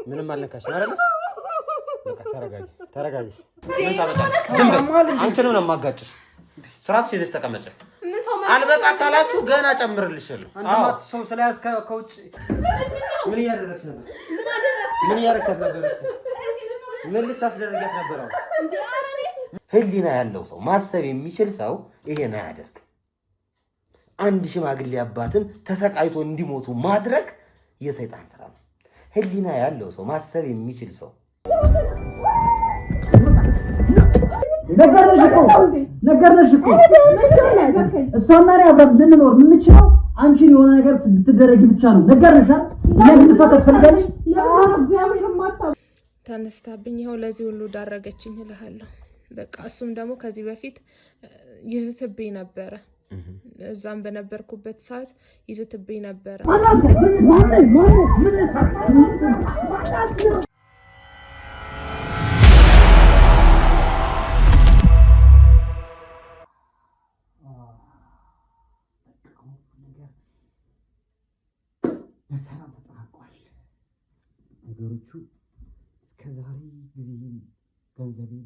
ምንም አልነካሽ አይደል? በቃ ተረጋጊ። ምን ታመጫለሽ? ዝም በል። አንቺ ነው የማጋጭሽ። ስርዓት ሲይዘሽ ተቀመጭ። አልበቃ ካላችሁ ገና ጨምርልሽልሁ። አንተማት ሰው ስለያዝከ ከውጭ ምን እያደረግሽ ነበር? ምን እያደረግሽ ነበር? ምን ልታስደርጊያት ነበር? ህሊና ያለው ሰው ማሰብ የሚችል ሰው ይሄን አያደርግ። አንድ ሽማግሌ አባትን ተሰቃይቶ እንዲሞቱ ማድረግ የሰይጣን ስራ ነው። ህሊና ያለው ሰው ማሰብ የሚችል ሰው ነገርነሽ እኮ እሷና እኔ አብረን ልንኖር የምንችለው አንቺን የሆነ ነገር ብትደረጊ ብቻ ነው። ነገርነሽ ለምትፈቀድ ፈልጋለሽ ተነስታብኝ ይኸው ለዚህ ሁሉ ዳረገችኝ እልሃለሁ። በቃ እሱም ደግሞ ከዚህ በፊት ይዝትብኝ ነበረ። እዛም በነበርኩበት ሰዓት ይዝትብኝ ነበረ። ነገሮቹ እስከዛሬ ጊዜን ገንዘቤን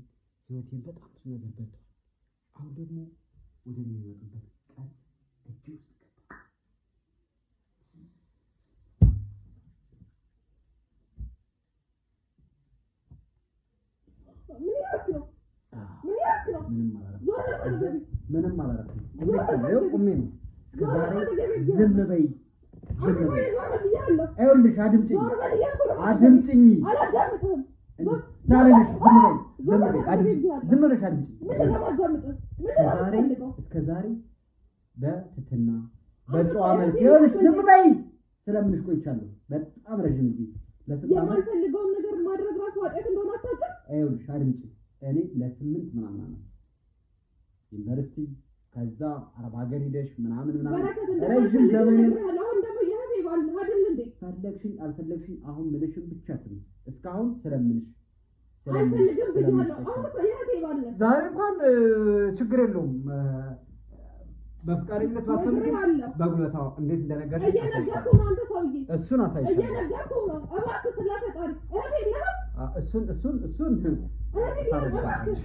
ህይወቴን በጣም ብዙ ነገር በልቷል። አሁን ደግሞ ወደ የሚወጡበት ቀን እጅ ውስጥ ገባ። ምንም አላረኩም። ቁሜ ነው እስከዛሬ ዝም በይ ይኸውልሽ አድምጪኝ ታለሽ ዝም በይ አድምጪኝ እስከዛሬ በትትና በጨዋ መልክ ይኸውልሽ ዝም በይ ስለምንሽ ቆይቻለሁ በጣም ረጅም ጊዜ የማልፈልገውን ነገር ማድረግ ራሱ ኃጢአት እንደሆነ አታውቅም። ይኸውልሽ አድምጪኝ እኔ ለ8 ምናምን ዓመት ዩኒቨርሲቲ ከዛ አረብ ሀገር ሄደሽ ምናምን ረጅም ዘመን ፈለግሽኝ አልፈለግሽኝ አሁን ምልሽን ብቻ ስሚ። እስካሁን ስለምንሽ ዛሬ እንኳን ችግር የለውም። በፍቃደኝነት ባትፈልጊ በጉለታው እንዴት እንደነገርሽ እሱን አሳይሻለሁ። እሱን ሳረጋግጥሽ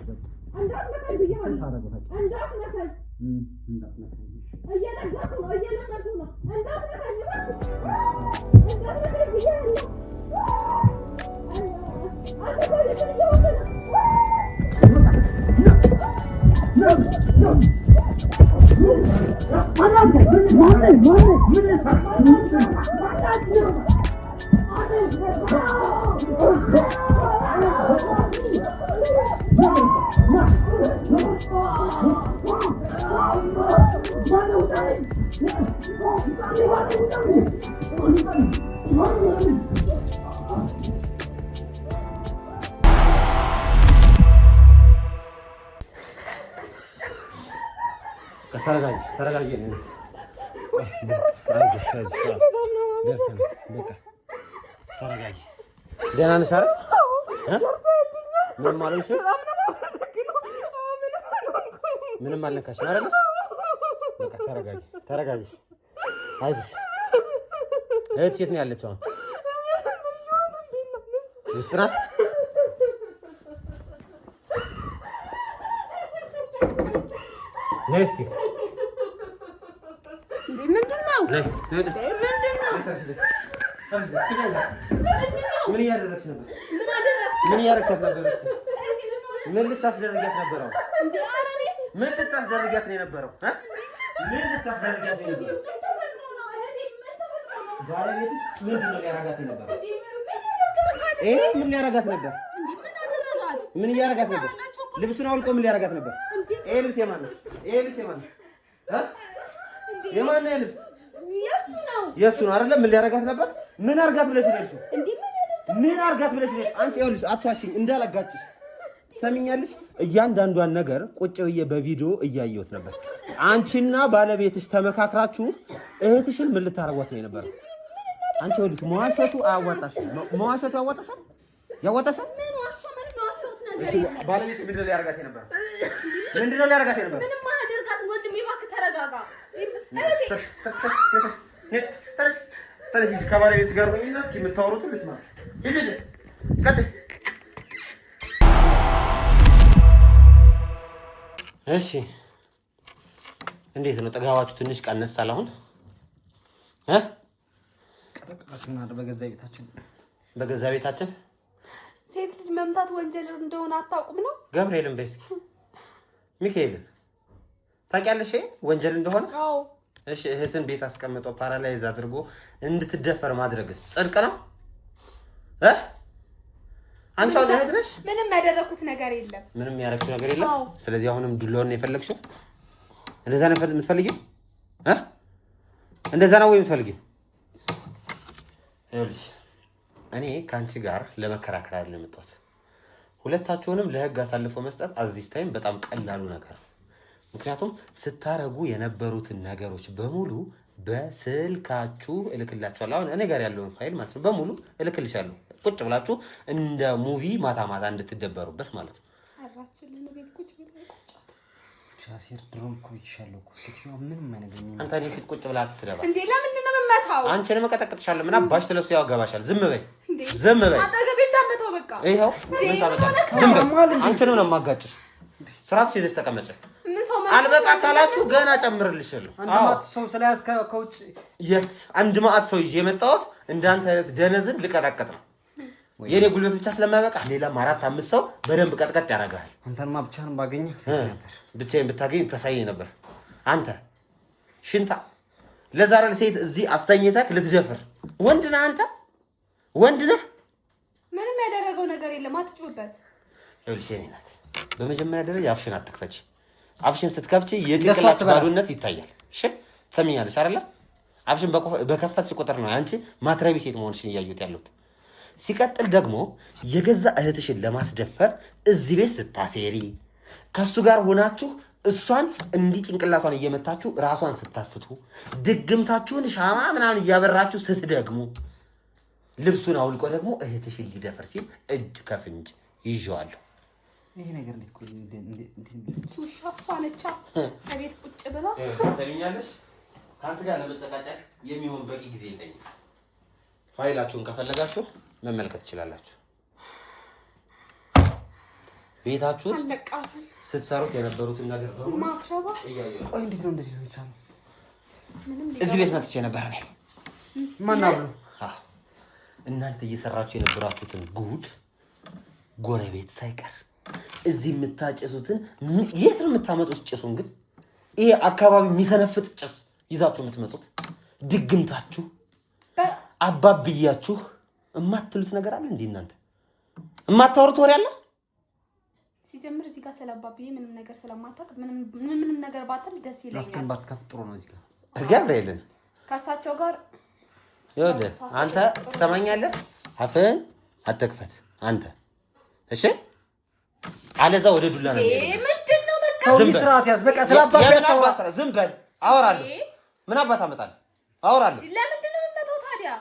ተረጋጊ ደህና ነሽ አይደል? ምንም አልሆንሽም? ምንም አልነካሽም አይደል? በቃ ተረጋጊ። አይዞሽ። እህትሽ የት ነው ያለችው? ውስጥ ናት? ነይ እስኪ ምን እያደረግሽ ነበር? ምን እያደረግሻት ነበር? ምን ልታስደርጊያት ነበር? ምን ልታስደርጊያት ነው የነበረው? ምን ልታስደርጊያት ነው የነበረው? ባለቤትሽ ምንድን ነው ሊያረጋት የነበረው? ምን ሊያረጋት ነበር? ምን እያረጋት ነበር? ልብሱን አውልቆ ምን ሊያረጋት ነበር? ይሄ ልብስ የማን ነው? የማን ነው ልብስ? የሱ ነው አይደለም? ምን ሊያረጋት ነበር? ምን አርጋት ብለሽ ነው እሱ? ምን አርጋት ብለሽ ነው? አንቺ ይኸውልሽ አትዋሽኝ እንዳላጋጭሽ ሰሚኛለሽ? እያንዳንዷን ነገር ቁጭ ብዬ በቪዲዮ እያየሁት ነበር። አንቺና ባለቤትሽ ተመካክራችሁ እህትሽን ምን ልታረጓት ነው የነበረው? አንቺ ይኸውልሽ መዋሸቱ አያዋጣሽም። መዋሸቱ ያዋጣሻል? ያዋጣሻል? ምን ዋሻ ምን ዋሻውት ነገር የለም። ባለቤትሽ ምንድን ነው ሊያረጋት የነበረው? ምንድን ነው ሊያረጋት የነበረው? ምንም አያደርጋት ወንድሜ፣ እባክህ ተረጋጋ። ተነሽ ከባለቤትሽ ጋር ነው እና የምታወሩትን ልስማ። እሺ እንዴት ነው ጥጋባችሁ? ትንሽ ቀነስ አለ አሁን ቀጠቀጣችሁና በገዛ ቤታችን ሴት ልጅ መምታት ወንጀል እንደሆነ አታውቁም ነው? ገብርኤልን በይ እስኪ ሚካኤልን ታውቂያለሽ ወንጀል እንደሆነ? አዎ። እሺ እህትን ቤት አስቀምጦ ፓራላይዝ አድርጎ እንድትደፈር ማድረግስ ጽድቅ ነው? አንቺ አሁን እህት ነሽ? ምንም ያደረኩት ነገር የለም። ምንም ያደረኩት ነገር የለም። ስለዚህ አሁንም ዱላውን ነው የፈለግሽው? እንደዛ ነው የምትፈልጊው? እንደዛ ነው ወይ የምትፈልጊው? ይኸውልሽ እኔ ከአንቺ ጋር ለመከራከር አይደለም የመጣሁት። ሁለታችሁንም ለህግ አሳልፎ መስጠት አዚስ ታይም በጣም ቀላሉ ነገር ነው። ምክንያቱም ስታረጉ የነበሩትን ነገሮች በሙሉ በስልካችሁ እልክላችኋለሁ። አሁን እኔ ጋር ያለውን ፋይል ማለት ነው በሙሉ እልክልሻለሁ። ቁጭ ብላችሁ እንደ ሙቪ ማታ ማታ እንድትደበሩበት ማለት ነው። ሰራችልን ቤት ቁጭ ብለን ሻሲር ድሮም እኮ ይሻለው እኮ ሴትዮዋ ምንም አይነግረኝም። አንተ እኔ ፊት ቁጭ ብላ አትስደባ እንዴ! ለምንድን ነው የምመታው? አንቺን መቀጠቅጥሻለሁ። ምን አባሽ ስለሱ ያወጋባሻል? ዝም በይ ዝም በይ። አጠገቤ እንዳመጣው በቃ ይሄው ምን ታመጫለሽ? ዝም በይ። አንቺንም ነው የማጋጭሽ። ስርዓት ሲይዘሽ ተቀመጭ። አልበቃ ካላችሁ ገና ጨምርልሻለሁ። አንድ ማት ሰው ስለያዝከ ከውጭ አንድ ማት ሰው ይዤ የመጣሁት እንዳንተ አይነት ደነዝን ልቀጠቅጥ ነው። የኔ ጉልበት ብቻ ስለማይበቃ ሌላም 4-5 ሰው በደንብ ቀጥቀጥ ያደርጋል። አንተንማ ብቻህን ባገኘ ሰይ ነበር። ብቻዬን ብታገኝ ተሳየኝ ነበር። አንተ ሽንታ ለዛሬ ሴት እዚህ አስተኝተህ ልትደፍር ወንድ ነህ አንተ? ወንድ ነህ? ምንም ያደረገው ነገር የለም። አትጩበት። ይኸውልሽ የኔ ናት። በመጀመሪያ ደረጃ አፍሽን አትክፈች። አፍሽን ስትከፍቺ የጭንቅላት ባዶነት ይታያል። እሺ ትሰሚኛለሽ አይደለ? አፍሽን በከፈትሽ ቁጥር ነው አንቺ ማትረቢ ሴት መሆንሽን እያዩት ያሉት። ሲቀጥል ደግሞ የገዛ እህትሽን ለማስደፈር እዚህ ቤት ስታሴሪ ከሱ ጋር ሆናችሁ እሷን እንዲህ ጭንቅላቷን እየመታችሁ ራሷን ስታስቱ ድግምታችሁን ሻማ ምናምን እያበራችሁ ስትደግሙ ልብሱን አውልቆ ደግሞ እህትሽን ሊደፈር ሲል እጅ ከፍንጅ ይዤዋለሁ። ይሄ ነገር እንዴት ቆይ ሻፋነቻ ከቤት ቁጭ ብላ ሰሚኛለሽ? ካንተ ጋር ለመጨቃጨቅ የሚሆን በቂ ጊዜ የለኝም። ፋይላችሁን ከፈለጋችሁ መመልከት ትችላላችሁ። ቤታችሁ ስትሰሩት የነበሩትን ነገር በሙሉ ማትረባ እያየሁ። ቆይ እንዴት ነው እንደዚህ ነው ይቻላል? እዚህ ቤት መጥቼ ነበር እኔ። ማን አብሉ? እናንተ እየሰራችሁ የነበራችሁትን ጉድ ጎረቤት ሳይቀር እዚህ የምታጨሱትን የት ነው የምታመጡት? ጭሱን ግን ይሄ አካባቢ የሚሰነፍጥ ጭስ ይዛችሁ የምትመጡት ድግምታችሁ አባብያችሁ እማትሉት ነገር አለ እንዴ? እናንተ እማታወሩት ወሬ አለ? ሲጀምር እዚህ ጋር ስለአባብዬ ምንም ነገር ስለማታውቅ ምንም ነገር ባትል ደስ ይለኛል። ማስከንባት ከፍጥሮ ነው እዚህ ጋር ገብርኤልን ከሳቸው ጋር ይኸውልህ አንተ ትሰማኛለህ? አፍህን አትክፈት አንተ እሺ? አለዛ ወደ ዱላ ነው ምንድነው መጣ? ሰው ስርዓት ያዝ። በቃ ስለአባባ ያታወራ ዝም በል። አወራለሁ። ምን አባት አመጣለህ? አወራለሁ። ለምንድነው የምመጣው ታዲያ?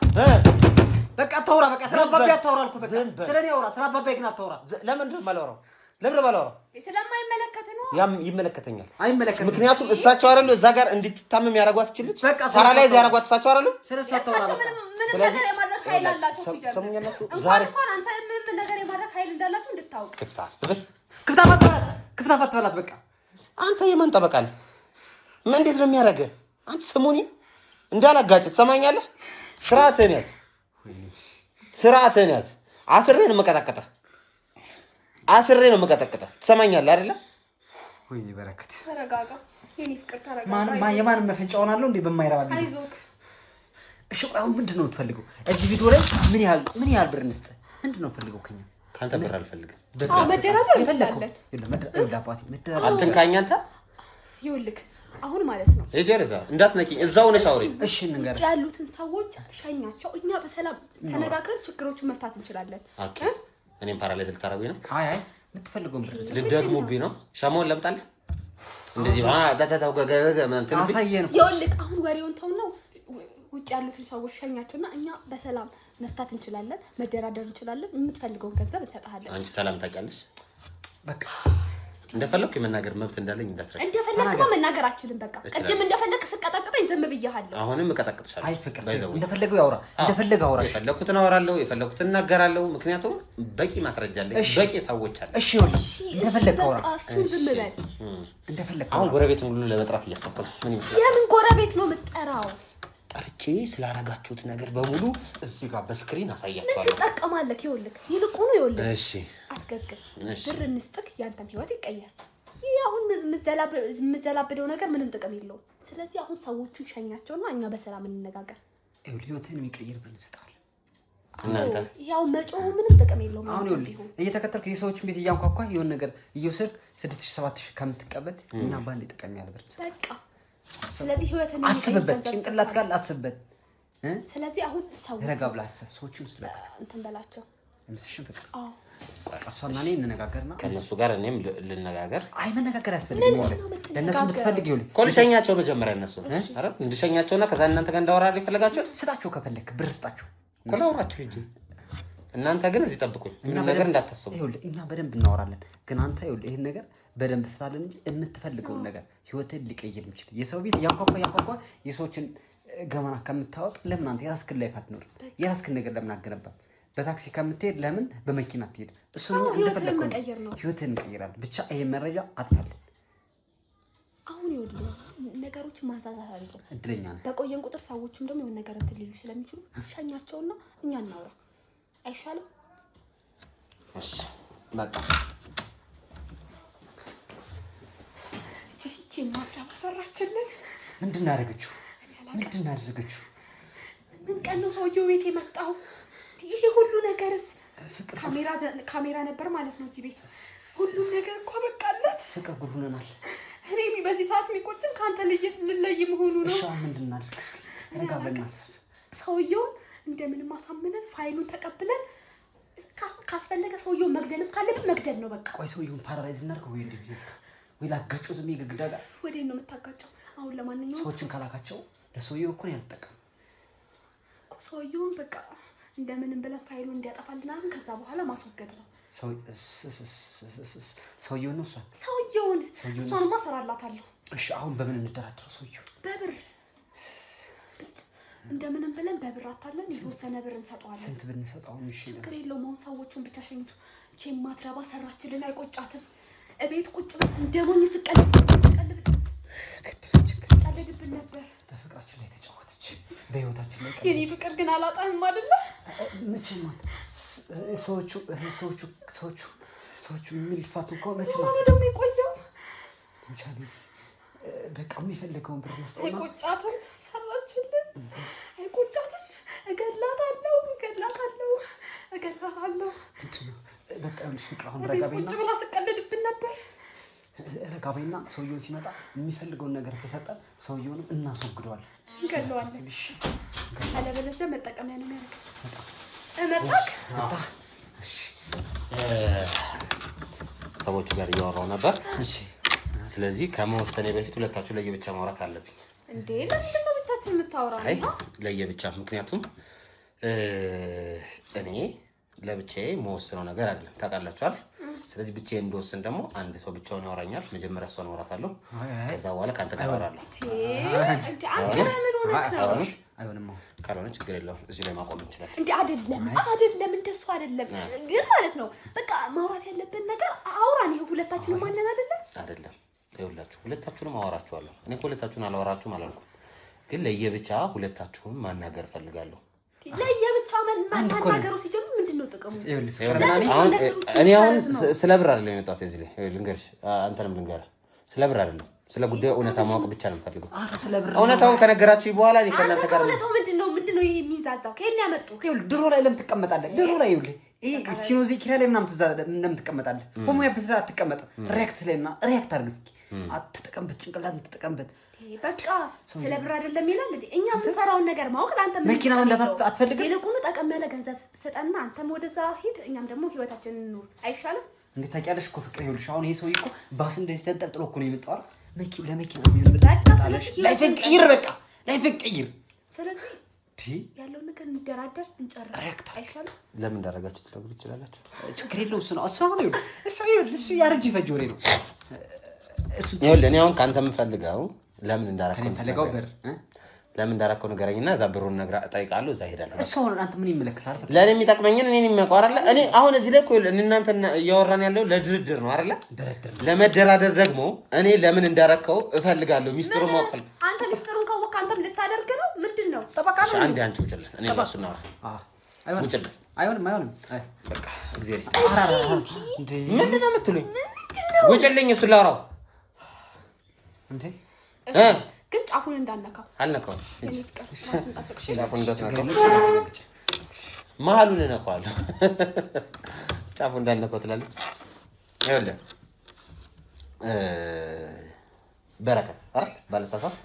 በቃ አታውራ። በቃ ስለአባባ ያታወራ አልኩ። በቃ ስለኔ አውራ። ስለአባባ ግን አታውራ። ለምንድን ነው የማላወራው? ለምን ባላወራው? ስለማይመለከት ነው። ያም ይመለከተኛል። አይመለከትም። ምክንያቱም እሳቸው አይደሉ እዛ ጋር እንድትታመም ያረጓት ይችላል። ፓራላይዝ ያረጓት እሳቸው አይደሉ? ስለሱ አታውራ። ምንም ነገር የማድረግ ኃይል አላችሁ። ሲጀምር ሰሙኛላችሁ። ዛሬ እንኳን አንተ ምንም ነገር የማድረግ ኃይል እንዳላችሁ እንድታውቅ። ክፍታፍ አትበላት። በቃ አንተ የማን ጠበቃ ነህ? ምን እንዴት ነው የሚያደርገህ? አንተ ስሙኒ እንዳላጋጭ ትሰማኛለህ? ስርዓትህን ያዝ። ስርዓትህን ያዝ። አስሬ ነው የምቀጠቅጠህ። ትሰማኛለህ አይደለ? ወይኔ በረከት ተረጋጋ። የኔ ፍቅር ተረጋጋ። የማንም መፈንጫ ሆናለሁ እንዴ በማይረባ ቢሆን? አይዞክ። እሺ ቆይ አሁን ምንድነው የምትፈልገው? እዚህ ቪዲዮ ላይ ምን ያህል ብር እንስጥ? ምንድነው የምትፈልገው ከኛ? ካንተ ብር አልፈልግም። መደራደር እንችላለን። አትንካኝ አንተ። ይኸውልህ አሁን ማለት ነው እጀረዛ እንዳትነኪኝ። እዛው ነሽ አውሪ። እሺ እንገር ያሉትን ሰዎች ሸኛቸው። እኛ በሰላም ተነጋግረን ችግሮቹን መፍታት እንችላለን። ኦኬ እኔም ፓራላይዝ ልታረጉኝ ነው? አይ የምትፈልገውን ብር ልደግሙብኝ ነው? ሻማውን ለምጣለህ እንደዚህ አሳየን። ይኸውልህ አሁን ወሬውን ተው ነው። ውጭ ያሉትን ሰዎች ሸኛቸውና እኛ በሰላም መፍታት እንችላለን፣ መደራደር እንችላለን። የምትፈልገውን ገንዘብ እንሰጥሃለን። አንቺ ሰላም ታውቂያለሽ? በቃ እንደፈለኩ የመናገር መብት እንዳለኝ እንዳትረክ። እንደፈለኩ መናገር አችልም። በቃ ቅድም እንደፈለክ ስቀጣቅጠኝ ዝም ብያለሁ። አሁንም እቀጣቅጥሻለሁ። አይ ፍቅር እንደፈለገው ያውራ፣ እንደፈለገው አውራሽ። የፈለኩትን አወራለሁ፣ የፈለኩትን እናገራለሁ። ምክንያቱም በቂ ማስረጃ አለኝ፣ በቂ ሰዎች አሉ። እሺ ይኸውልህ፣ እንደፈለከው አውራ። ዝም በል እንደፈለከው። አሁን ጎረቤትን ሁሉ ለመጥራት እያሰብኩ ነው። ምን ይመስላል? የምን ጎረቤት ነው የምትጠራው? ጠርቼ ስላረጋችሁት ነገር በሙሉ እዚህ ጋር በስክሪን አሳያችኋለሁ። ትጠቀማለህ። ይኸውልህ ይልቁኑ ይኸውልህ፣ እሺ አትገግም። ብር እንስጥክ፣ ያንተም ህይወት ይቀየር። ይሄ አሁን የምዘላብደው ነገር ምንም ጥቅም የለውም። ስለዚህ አሁን ሰዎቹን ሸኛቸውና እኛ በሰላም እንነጋገር። ይኸውልህ ህይወትን የሚቀይር ብር እንሰጣለን። እናንተ ያው መጮህ ምንም ጥቅም የለውም። አሁን ይኸውልህ እየተከተልክ የሰዎችን ቤት እያንኳኳ የሆነ ነገር እየወሰድክ 6000 7000 ከምትቀበል እኛ ባንዴ ጥቅም ያለ ብር በቃ ስለዚህ ህይወትን አስብበት፣ ጭንቅላት ጋር አስብበት። ስለዚህ አሁን ሰዎች ረጋ ብለህ አስብ። ሰዎቹን ስለካ እንትን በላቸው። ምስሽን ፍቅር ቀሷና እኔ እንነጋገርና ከነሱ ጋር እኔም ልነጋገር። አይ መነጋገር ያስፈልጋል። ለነሱ ብትፈልግ ይኸውልህ ኮልሸኛቸው መጀመሪያ እነሱ አረ እንድሸኛቸውና ከዛ እናንተ ጋር እንዳወራ ይፈልጋቸው ስጣቸው። ከፈለክ ብር ስጣቸው። ኮላውራችሁ ልጅ እናንተ ግን እዚህ ጠብቁኝ። ምንም ነገር እንዳታስቡ። ይኸውልህ እኛ በደንብ እናወራለን። ግን አንተ ይኸውልህ ይሄን ነገር በደንብ ፍታለን እንጂ የምትፈልገውን ነገር ህይወትን ሊቀይር የሚችል የሰው ቤት ያንኳኳ የሰዎችን ገመና ከምታወቅ ለምን አንተ የራስህን ላይፍ አትኖርም? የራስህን ነገር ለምን አገነባም? በታክሲ ከምትሄድ ለምን በመኪና አትሄድ? እሱን እኛ እንደፈለከው ህይወትን እንቀይራለን። ብቻ ይሄ መረጃ አጥፋልን። አሁን ይኸውልህ ነገሮችን ማንሳሳት አይደለም። እድለኛ ነህ። በቆየን ቁጥር ሰዎችም ደግሞ የሆነ ነገር እንትን ሊሉ ስለሚችሉ ሸኛቸውና እኛ እናውራ አይሻልም? እሺ በቃ እቺ ማፍራ ማሰራችልን ምንድን አደረገችው? ምን ቀን ነው ሰውየው ቤት የመጣው? ይሄ ሁሉ ነገርስ ካሜራ ነበር ማለት ነው እዚህ ቤት። ሁሉም ነገር እኮ በቃለት። ፍቅር ጉድ ሆነናል። እኔ በዚህ ሰዓት የሚቆጭን ካንተ ልለይ መሆኑ ነው። እሺ ምንድን እናድርግ? ረጋ ብለን እናስብ። ሰውየውን እንደምንም አሳምነን ፋይሉን ተቀብለን ካስፈለገ ሰውየውን መግደልም ካለብን መግደል ነው በቃ። ቆይ ሰውየውን ፓራላይዝ እናድርገው ወይ እንደዚህ ወይ ላጋጨው ዝም ይግድግዳ ጋር ወዴት ነው የምታጋጨው? አሁን ለማንኛውም ሰዎችን ካላካቸው ለሰውየው እኮ ነው ያልተጠቀም። ሰውየውን በቃ እንደምንም ብለን ፋይሉን እንዲያጠፋልን አሁን ከዛ በኋላ ማስወገድ ነው። ሰውየውን ነው እሷንማ እሰራላታለሁ። እሺ አሁን በምን እንደራደረው? ሰውየው በብር እንደምንም ብለን በብር አታለን የተወሰነ ብር እንሰጠዋለን። ስንት ብንሰጠው ነው? እሺ ችግር የለውም። አሁን ሰዎቹን ብቻ ሸኝቱ። እቺ ማትረባ ሰራችልን አይቆጫትም። እቤት ቁጭ ብለን እንደሞኝ ስቀልድብን ነበር። በፍቅራችን ላይ ተጫወተች፣ በህይወታችን ላይ የኔ ፍቅር ግን አላጣህም አይደለ? መቼም ሰዎቹ የሚልፋቱ እኮ መቼም ነው ደግሞ የቆየው። እንቻኔ በቃ የሚፈልገውን ብር መስጠት ነው። አይቆጫትም፣ ሰራችልን አይቆጫትም። እገላታለሁ። በቃ ፍቅር አሁን ረጋ በይና ቁጭ ብላ ስቀልድብን ነበር። ረጋ በይና ሰውየውን ሲመጣ የሚፈልገውን ነገር ከሰጠን ሰውየውንም እናስወግደዋለን፣ እንገለዋለን። አለበለዚያ መጠቀሚያ ነው የሚያደርገው። እሺ ሰዎቹ ጋር እያወራሁ ነበር። እሺ ስለዚህ ከመወሰኔ በፊት ሁለታችሁ ለየብቻ ማውራት አለብኝ። እንዴ ለምን ነው ብቻችን የምታወራው? አይ ለየብቻ፣ ምክንያቱም እኔ ለብቻዬ መወስነው ነገር አይደለም፣ ታውቃላችኋል። ስለዚህ ብቻዬን እንደወስን ደግሞ አንድ ሰው ብቻውን ያወራኛል። መጀመሪያ እሷን አወራታለሁ፣ ከዛ በኋላ ካንተ ጋር አወራለሁ። እንዴ አንተ ምን ሆነህ ነው? አይሆንም። ካልሆነ ችግር የለውም፣ እዚህ ላይ ማቆም እንችላለን። እንዴ አይደለም እንደሱ አይደለም። ግን ማለት ነው በቃ ማውራት ያለብን ነገር አውራን። ይሄ ሁለታችንም አለን አይደለም? ይኸውላችሁ ሁለታችሁንም አወራችኋለሁ። እኔ ሁለታችሁን አላወራችሁም አላልኩም፣ ግን ለየብቻ ሁለታችሁን ማናገር ፈልጋለሁ። ለየብቻ ማናገሩ ሲጀምር ምንድነው ጥቅሙ? እኔ አሁን ስለ ብር አይደለም የመጣሁት እዚህ ላይ ልንገርሽ፣ አንተንም ልንገርህ፣ ስለ ብር አይደለም፣ ስለ ጉዳዩ እውነታ ማወቅ ብቻ ነው የምፈልገው። እውነታውን ከነገራችሁ በኋላ እኔ ከእናንተ ጋር እውነታው ምንድነው ይሄ የሚዛዛው? ከየት ነው ያመጡ? ድሮ ላይ ለምን ትቀመጣለህ? ድሮ ላይ ይኸውልህ ይሄ ሲኖዚ ኪራ ላይ ምናምን ለምን ትቀመጣለህ? ሆሞያፕስ ላይ አትቀመጥም። ሪያክት ላይ እና ሪያክት አድርግ እስኪ። አትጠቀምበት፣ ጭንቅላት አትጠቀምበት። በቃ ስለ ብር አይደለም ይላል እንዴ? እኛ የምንሰራውን ነገር ማወቅ ለአንተ መኪና መንዳት አትፈልግም? ይልቁኑ ጠቀም ያለ ገንዘብ ስጠና አንተም ወደዛ ሂድ፣ እኛም ደግሞ ህይወታችንን እንኑር። አይሻልም? እንዴ ታውቂያለሽ እኮ ፍቅር፣ ይኸውልሽ አሁን ይሄ ሰውዬ እኮ ባስ እንደዚህ ተንጠልጥሎ እኮ ነው የመጣው አይደል? ለመኪና የሚሆን ብር ላይፍን ቀይር፣ በቃ ላይፍን ቀይር። ስለዚህ ያለው ነገር እንደራደር እንጨርስ አይሻልም? ለምን እንዳደረጋችሁ ትነግሩ ትችላላችሁ? ችግር የለውም። እሱ ያረጅ ይፈጅ ወሬ ነው። ይኸውልህ እኔ አሁን ከአንተ የምፈልገው ለምን እንዳደረከው ንገረኝና እዛ ብሩን እጠይቃለሁ። እዛ እሄዳለሁ። እሱ አሁን አንተ ምን ይመለከታል? ለእኔ የሚጠቅመኝን እኔን የሚያውቀው አይደለ? እኔ አሁን እዚህ ላይ እኮ እናንተ እያወራን ያለው ለድርድር ነው አይደለ? ለመደራደር ደግሞ እኔ ለምን እንዳደረከው እፈልጋለሁ። ሚስጥሩ ማወቅ አንተ ሚስጥሩን ካወቅህ አንተም ልታደርግ ነው። ምንድን ነው ጠበቃ ነው አንዴ አንቺ ውጭልን። እኔ እሱ ነው ውጭልን። አይሆንም በቃ እግዚአብሔር ይስጥልኝ። ምንድን ነው የምትሉኝ? ውጭልኝ። እሱ ላውራው እንዴ ግን ጫፉን እንዳነካው አልነካውም። ጫፉን እንዳትነካው መሀሉን እነካዋለሁ። ጫፉን እንዳትነካው ትላለች። ይኸውልህ በረከት አይደል ባለሳሳት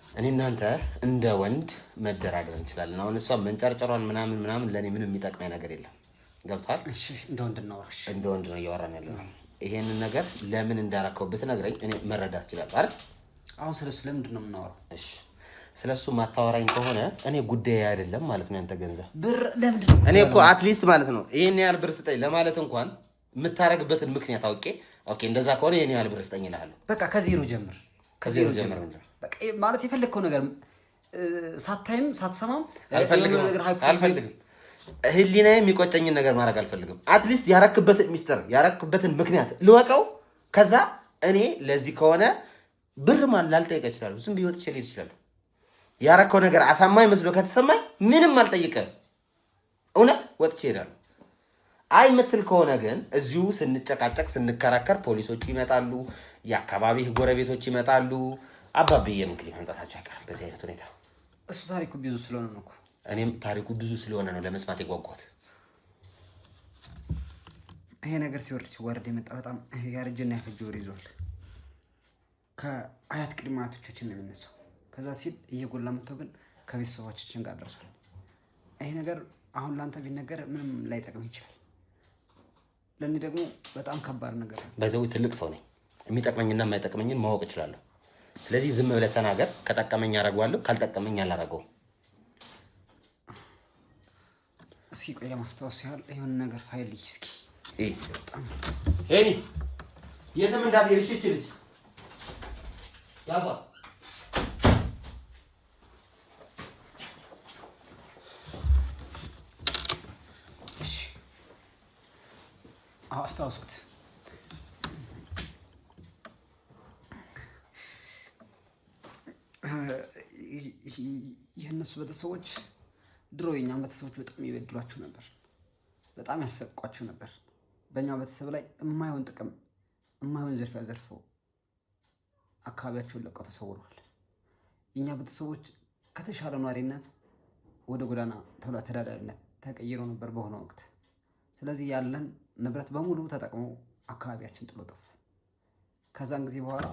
እኔ እናንተ እንደ ወንድ መደራደር እንችላለን። አሁን እሷ መንጨርጨሯን ምናምን ለእኔ ምንም የሚጠቅመኝ ነገር የለም። ገብቶሃል? እሺ እንደ ወንድ እናወራሽ። እንደ ወንድ ነው እያወራን ያለነው። ይሄንን ነገር ለምን እንዳረከው ብትነግረኝ እኔ መረዳት እችላለሁ አይደል? አሁን ስለሱ ለምንድን ነው የምናወራው? እሺ ስለሱ ማታወራኝ ከሆነ እኔ ጉዳይ አይደለም ማለት ነው። ያንተ ገንዘብ ብር ለምንድን ነው? እኔ እኮ አትሊስት ማለት ነው ይሄን ያህል ብር ስጠኝ ለማለት እንኳን የምታረግበትን ምክንያት አውቄ ኦኬ እንደዛ ከሆነ ይሄን ያህል ብር ስጠኝ እልሃለሁ። በቃ ከዜሮ ጀምር። በቃ ማለት የፈለግከው ነገር ሳታይም ሳትሰማም አልፈልግም። ህሊናዬ የሚቆጨኝን ነገር ማድረግ አልፈልግም። አትሊስት ያረክበትን ሚስጥር ያረክበትን ምክንያት ልወቀው። ከዛ እኔ ለዚህ ከሆነ ብር ላልጠይቅ እችላለሁ። ዝም ብዬ ወጥቼ ልሄድ እችላለሁ። ያረከው ነገር አሳማኝ መስሎ ከተሰማኝ ምንም አልጠይቅም። እውነት ወጥቼ እሄዳለሁ። አይ የምትል ከሆነ ግን እዚሁ ስንጨቃጨቅ ስንከራከር ፖሊሶች ይመጣሉ፣ የአካባቢ ጎረቤቶች ይመጣሉ። አባብዬም እንግዲህ መምጣታቸው አይቀርም በዚህ አይነት ሁኔታ። እሱ ታሪኩ ብዙ ስለሆነ ነው እኮ እኔም ታሪኩ ብዙ ስለሆነ ነው ለመስማት የጓጓሁት። ይሄ ነገር ሲወርድ የመጣ በጣም ያረጀና ያፈጀ ወሬ ይዟል። ከአያት ቅድመ አያቶቻችን ነው የሚነሳው። ከዛ ሲል እየጎላ መጥተው ግን ከቤተሰቦቻችን ጋር ደርሷል። ይሄ ነገር አሁን ላንተ ቢነገር ምንም ላይጠቅም ይችላል። ለእኔ ደግሞ በጣም ከባድ ነገር ነው። በዛው ትልቅ ሰው ነኝ። የሚጠቅመኝና የማይጠቅመኝን ማወቅ እችላለሁ። ስለዚህ ዝም ብለህ ተናገር። ከጠቀመኝ አደርገዋለሁ፣ ካልጠቀመኝ አላደርገውም። እስኪ ቆይ ለማስታወስ ያህል የሆነ ነገር ፋይል እስኪ ሄኒ የትም እንዳትሄድ እሺ። ልጅ ያዛ እሺ አስታውስኩት። የእነሱ ቤተሰቦች ድሮ የኛም ቤተሰቦች በጣም ይበድሏቸው ነበር፣ በጣም ያሰቋቸው ነበር። በእኛ ቤተሰብ ላይ የማይሆን ጥቅም የማይሆን ዝርፊያ ዘርፈው አካባቢያቸውን ለቀው ተሰውረዋል። የኛ ቤተሰቦች ከተሻለ ኗሪነት ወደ ጎዳና ተዳዳሪነት ተቀይረው ነበር በሆነ ወቅት። ስለዚህ ያለን ንብረት በሙሉ ተጠቅመው አካባቢያችን ጥሎ ጠፉ። ከዛን ጊዜ በኋላ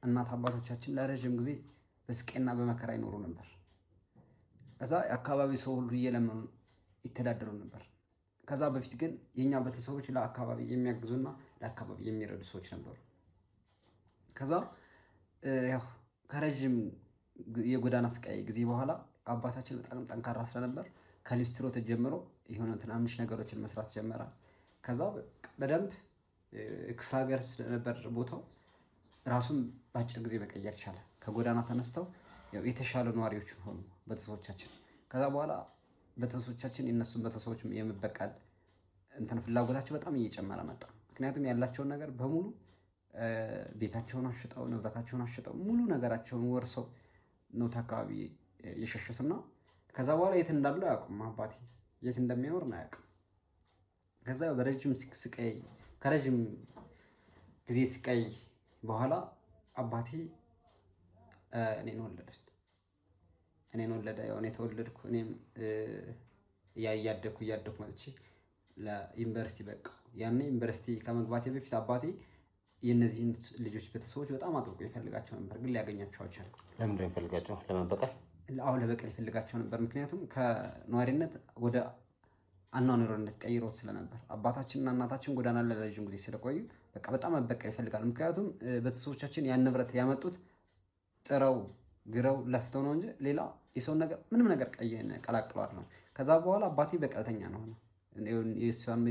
እናት አባቶቻችን ለረጅም ጊዜ በስቃይና በመከራ ይኖሩ ነበር። ከዛ የአካባቢ ሰው ሁሉ እየለመኑ ይተዳደሩ ነበር። ከዛ በፊት ግን የኛ ቤተሰቦች ለአካባቢ የሚያግዙና ለአካባቢ የሚረዱ ሰዎች ነበሩ። ከዛ ያው ከረጅም የጎዳና ስቃይ ጊዜ በኋላ አባታችን በጣም ጠንካራ ስለነበር ከሊስትሮ ተጀምሮ የሆነ ትናንሽ ነገሮችን መስራት ጀመረ። ከዛ በደንብ ክፍለ ሀገር ስለነበር ቦታው ራሱን በአጭር ጊዜ መቀየር ቻለ። ከጎዳና ተነስተው የተሻለ ነዋሪዎች ሆኑ ቤተሰቦቻችን። ከዛ በኋላ ቤተሰቦቻችን የነሱን ቤተሰቦች የመበቀል ፍላጎታቸው በጣም እየጨመረ መጣ። ምክንያቱም ያላቸውን ነገር በሙሉ ቤታቸውን አሽጠው ንብረታቸውን አሽጠው ሙሉ ነገራቸውን ወርሰው ነው አካባቢ የሸሹትና ከዛ በኋላ የት እንዳሉ አያውቁም። አባቴ የት እንደሚኖር አያውቅም። ከዛ በረጅም ስቃይ ከረጅም ጊዜ ስቃይ በኋላ አባቴ እኔን ወለደ። ያው እኔ ተወለድኩ። እኔም እያደኩ መጥቼ ለዩኒቨርሲቲ በቃ ያኔ ዩኒቨርሲቲ ከመግባቴ በፊት አባቴ የእነዚህን ልጆች ቤተሰቦች በጣም አጥብቆ ይፈልጋቸው ነበር፣ ግን ሊያገኛቸው አልቻለም። ለምንድን ነው ይፈልጋቸው? ለመበቀል? አዎ ለበቀል ይፈልጋቸው ነበር። ምክንያቱም ከነዋሪነት ወደ አኗኗርነት ቀይሮት ስለነበር አባታችንና እናታችን ጎዳና ላይ ለረጅም ጊዜ ስለቆዩ በቃ በጣም መበቀል ይፈልጋሉ። ምክንያቱም ቤተሰቦቻችን ያን ንብረት ያመጡት ጥረው ግረው ለፍተው ነው እንጂ ሌላ የሰውን ነገር ምንም ነገር ቀላቅሏል ነው። ከዛ በኋላ አባቴ በቀልተኛ ነው ሆነ።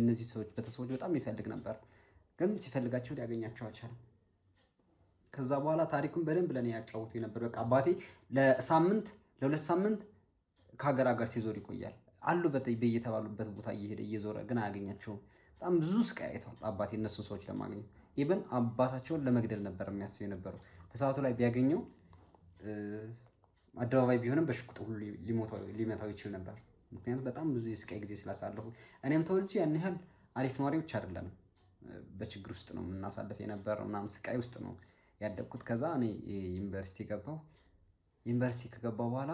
እነዚህ ሰዎች ቤተሰቦች በጣም ይፈልግ ነበር፣ ግን ሲፈልጋቸው ሊያገኛቸው አልቻለም። ከዛ በኋላ ታሪኩን በደንብ ለኔ ያጫውቱ ነበር። በቃ አባቴ ለ2 ሳምንት ከሀገር ሀገር ሲዞር ይቆያል። አሉበት በየተባሉበት ቦታ እየሄደ እየዞረ ግን አያገኛቸውም። በጣም ብዙ ስቃይ አይቷል አባቴ እነሱን ሰዎች ለማግኘት። ኢቭን አባታቸውን ለመግደል ነበር የሚያስብ የነበረው። በሰዓቱ ላይ ቢያገኘው አደባባይ ቢሆንም በሽጉጥ ሁሉ ሊመታው ይችል ነበር። ምክንያቱም በጣም ብዙ የስቃይ ጊዜ ስላሳለፉ። እኔም ተወልጄ ያን ያህል አሪፍ ነዋሪዎች አይደለንም። በችግር ውስጥ ነው የምናሳልፍ የነበረው ምናምን ስቃይ ውስጥ ነው ያደግኩት። ከዛ እኔ ዩኒቨርሲቲ ገባሁ። ዩኒቨርሲቲ ከገባሁ በኋላ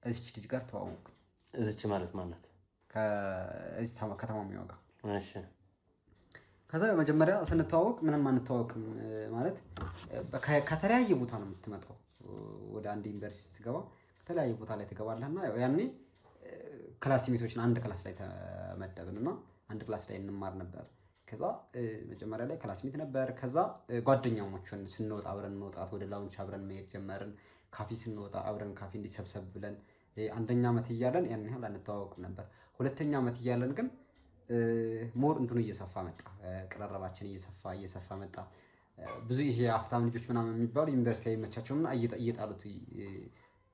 እዚች ልጅ ጋር ተዋወቅኩ። እዚች ማለት ከዚህ ከተማ የሚወጋ እሺ። ከዛ መጀመሪያ ስንተዋወቅ ምንም አንተዋወቅም ማለት ከተለያየ ቦታ ነው የምትመጣው። ወደ አንድ ዩኒቨርሲቲ ስትገባ ከተለያየ ቦታ ላይ ትገባለህና ያኔ ክላስሜቶችን አንድ ክላስ ላይ ተመደብንና አንድ ክላስ ላይ እንማር ነበር። ከዛ መጀመሪያ ላይ ክላስሜት ነበር። ከዛ ጓደኛሞችን ስንወጣ አብረን መውጣት፣ ወደ ላውንች አብረን መሄድ ጀመርን። ካፌ ስንወጣ አብረን ካፌ እንዲሰብሰብ ብለን አንደኛ ዓመት እያለን ያን ያህል አንተዋወቅም ነበር። ሁለተኛ ዓመት እያለን ግን ሞር እንትኑ እየሰፋ መጣ። ቅርርባችን እየሰፋ መጣ። ብዙ ይሄ ሀብታም ልጆች ምናምን የሚባሉ ዩኒቨርሲቲ አይመቻቸውምና እየጣሉት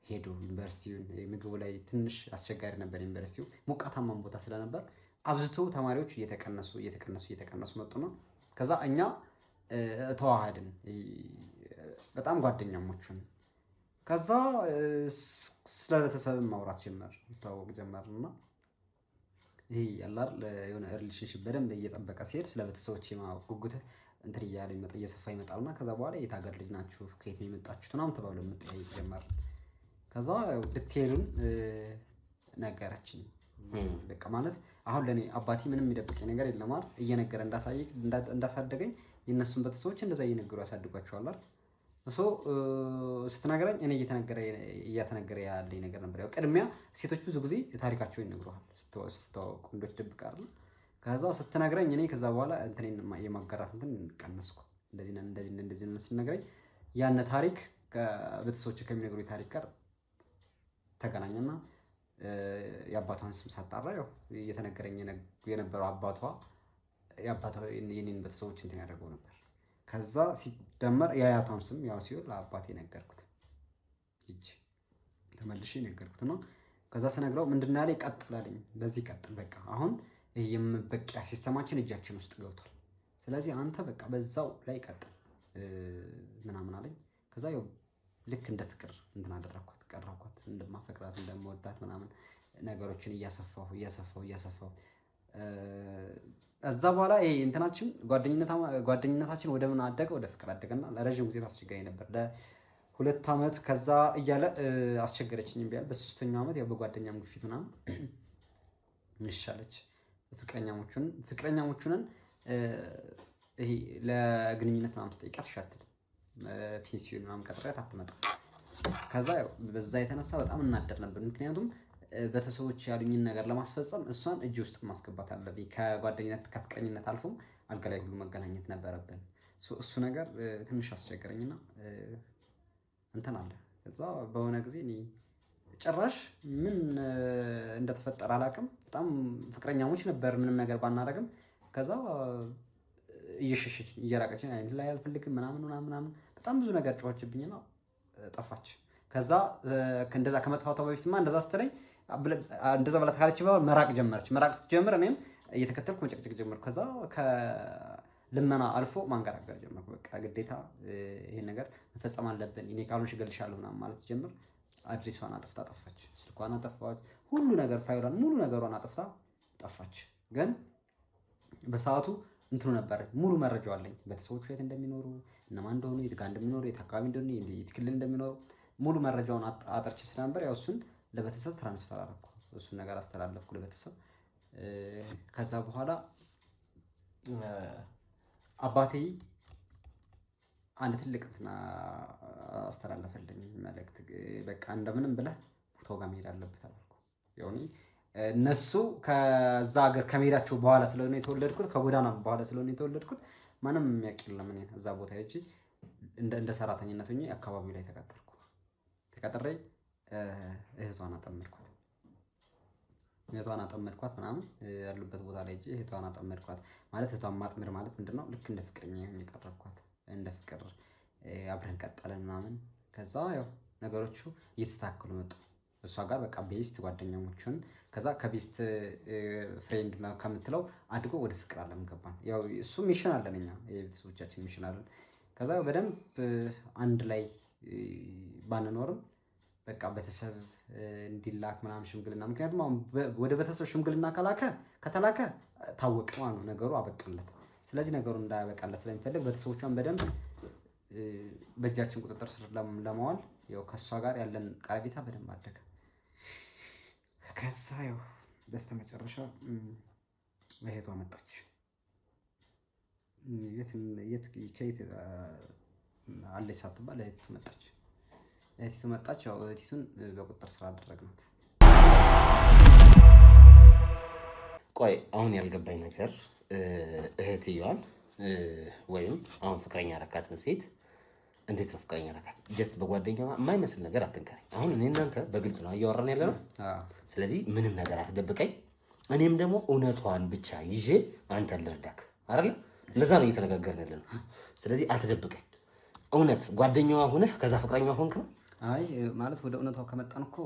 ሄዱ። ዩኒቨርሲቲውን ምግቡ ላይ ትንሽ አስቸጋሪ ነበር። ዩኒቨርሲቲው ሞቃታማን ቦታ ስለነበር አብዝቶ ተማሪዎች እየተቀነሱ መጡና ከዛ እኛ ተዋሃድን በጣም ጓደኛሞቹን። ከዛ ስለ ቤተሰብ ማውራት ጀመርና ይሄ ያላር የሆነ ሪሌሽንሺፕ በደንብ እየጠበቀ ሲሄድ ስለ ቤተሰቦች የማወቅ ጉጉት እንትን እያለ እየሰፋ ይመጣልና ከዛ በኋላ የት ሀገር ልጅ ናችሁ ከየት ነው የመጣችሁት ምናምን ተባብለን መጠያየቅ ጀመርን። ከዛ ዲቴይሉን ነገረችኝ። በቃ ማለት አሁን ለኔ አባቴ ምንም የሚደብቀኝ ነገር የለም አይደል? እየነገረ እንዳሳደገኝ የእነሱን ቤተሰቦች እንደዛ እየነገሩ ያሳድጓቸዋል አይደል? ስትነግረኝ እኔ እየተነገረ ያለኝ ነገር ነበር። ያው ቅድሚያ ሴቶች ብዙ ጊዜ ታሪካቸውን ይነግሩሃል ስትተዋወቁ፣ ወንዶች ድብቅ አይደል? ከዛ ስትነግረኝ እኔ ከዛ በኋላ እንትኔን የማጋራት እንትን ቀነስኩ። እንደዚህ ስትነግረኝ ያን ታሪክ ከቤተሰቦች ከሚነግሩኝ ታሪክ ጋር ተገናኘና የአባቷን ስም ሳጣራ ያው እየተነገረኝ የነበረው አባቷ የኔን ቤተሰቦች እንትን ያደርገው ነበር። ከዛ ሲደመር የአያቷን ስም ያው ሲሆን ለአባቴ ነገርኩት። ተመልሼ ነገርኩት ነው። ከዛ ስነግረው ምንድን ነው ያለኝ? ቀጥል አለኝ። በዚህ ቀጥል በቃ አሁን የመበቂያ ሲስተማችን እጃችን ውስጥ ገብቷል። ስለዚህ አንተ በቃ በዛው ላይ ቀጥል ምናምን አለኝ። ከዛ ያው ልክ እንደ ፍቅር እንትን አደረኳት፣ ቀረብኳት፣ እንደማፈቅራት እንደምወዳት ምናምን ነገሮችን እያሰፋሁ እዛ በኋላ ይሄ እንትናችን ጓደኝነታችን ወደ ምን አደገ? ወደ ፍቅር አደገና ለረጅም ጊዜ ታስቸግረኝ ነበር። ለ2 ዓመት ከዛ እያለ አስቸገረችኝ ቢያል በ3ኛው ዓመት ያው በጓደኛም ግፊት ምናምን እንሻለች። ፍቅረኛሞቹንን ይሄ ለግንኙነት ምናምን ስጠይቃት ትሻትል ፔንሲዮን ምናምን ቀጥሬያት አትመጣም። ከዛ ያው በዛ የተነሳ በጣም እናደር ነበር። ምክንያቱም ቤተሰቦች ያሉኝን ነገር ለማስፈጸም እሷን እጅ ውስጥ ማስገባት አለብኝ። ከጓደኝነት ከፍቅረኝነት አልፎም አልጋ ላይ ሁሉ መገናኘት ነበረብን። እሱ ነገር ትንሽ አስቸገረኝና እንትን አለ። ከዛ በሆነ ጊዜ እኔ ጭራሽ ምን እንደተፈጠረ አላውቅም። በጣም ፍቅረኛሞች ነበር ምንም ነገር ባናረግም። ከዛ እየሸሸች እየራቀችን አይን ላይ አልፈልግም ምናምን በጣም ብዙ ነገር ጮኸችብኝና ጠፋች። ከዛ እንደዛ ከመጥፋቷ በፊትማ እንደዛ ስትለኝ እንደዛ ብላ ካለች በኋላ መራቅ ጀመረች። መራቅ ስትጀምር እኔም እየተከተልኩ መጨቅጨቅ ጀመርኩ። ከዛ ከልመና አልፎ ማንገራገር ጀመርኩ። በቃ ግዴታ ይሄን ነገር መፈጸም አለብን፣ እኔ ካልሆንሽ እገልሻለሁ ምናምን ማለት ጀመር። አድሬሷን አጥፍታ ጠፋች፣ ስልኳን አጠፋች፣ ሁሉ ነገር ፋይሏን ሙሉ ነገሯን አጥፍታ ጠፋች። ግን በሰዓቱ እንትኑ ነበር ሙሉ መረጃው አለኝ። ቤተሰቦቹ የት እንደሚኖሩ፣ እነማን እንደሆኑ፣ የት ጋር እንደሚኖሩ፣ የት አካባቢ እንደሆኑ፣ የት ክልል እንደሚኖሩ ሙሉ መረጃውን አጥርቼ ስለነበር ያው እሱን ለቤተሰብ ትራንስፈር አደረኩ። እሱን ነገር አስተላለፍኩ ለቤተሰብ። ከዛ በኋላ አባቴ አንድ ትልቅ እንትና አስተላለፈልኝ መልእክት። በቃ እንደምንም ብለህ ቦታው ጋር መሄድ አለበት አልኩ። ያው እነሱ ከዛ ሀገር ከመሄዳቸው በኋላ ስለሆነ የተወለድኩት፣ ከጎዳና በኋላ ስለሆነ የተወለድኩት ማንም የሚያውቅ የለም። እኔ እዛ ቦታ ሄጄ እንደ ሰራተኝነት ሆኜ አካባቢው ላይ ተቀጥሬ እህቷን አጠመድኳት ምናምን ያሉበት ቦታ ላይ እህቷን አጠመድኳት ማለት እህቷን ማጥመድ ማለት ምንድነው ልክ እንደ ፍቅረኛ ሆኜ ቀረብኳት እንደ ፍቅር አብረን ቀጠለን ምናምን ከዛ ያው ነገሮቹ እየተስተካከሉ መጡ እሷ ጋር በቃ ቤስት ጓደኛሞችን ከዛ ከቤስት ፍሬንድ ከምትለው አድጎ ወደ ፍቅር ዓለም ገባን ያው እሱ ሚሽን አለን እኛ የቤተሰቦቻችን ሚሽን አለን ከዛ በደንብ አንድ ላይ ባንኖርም በቃ ቤተሰብ እንዲላክ ምናምን ሽምግልና ምክንያቱም አሁን ወደ ቤተሰብ ሽምግልና ከተላከ ታወቀ ማለት ነው ነገሩ አበቃለት ስለዚህ ነገሩ እንዳያበቃለት ስለሚፈልግ ቤተሰቦቿን በደንብ በእጃችን ቁጥጥር ስር ለማዋል ያው ከሷ ጋር ያለን ቀረቤታ በደንብ አደገ ከዛ ያው በስተመጨረሻ እህቷ መጣች ከየት አለች ሳትባል እህቲቱ መጣች ያው እህቲቱን በቁጥጥር ስር አደረግናት ቆይ አሁን ያልገባኝ ነገር እህትየዋን ወይም አሁን ፍቅረኛ ያረካትን ሴት እንዴት ነው ፍቅረኛ ያረካት ጀስት በጓደኛዋ የማይመስል ነገር አትንከረኝ አሁን እኔ እናንተ በግልጽ ነው እያወራን ያለ ነው ስለዚህ ምንም ነገር አትደብቀኝ እኔም ደግሞ እውነቷን ብቻ ይዤ አንተን ልርዳክ አይደል ለዛ ነው እየተነጋገርን ያለ ነው ስለዚህ አትደብቀኝ እውነት ጓደኛዋ ሆነህ ከዛ ፍቅረኛዋ ሆንክ አይ ማለት ወደ እውነቷ ከመጣን እኮ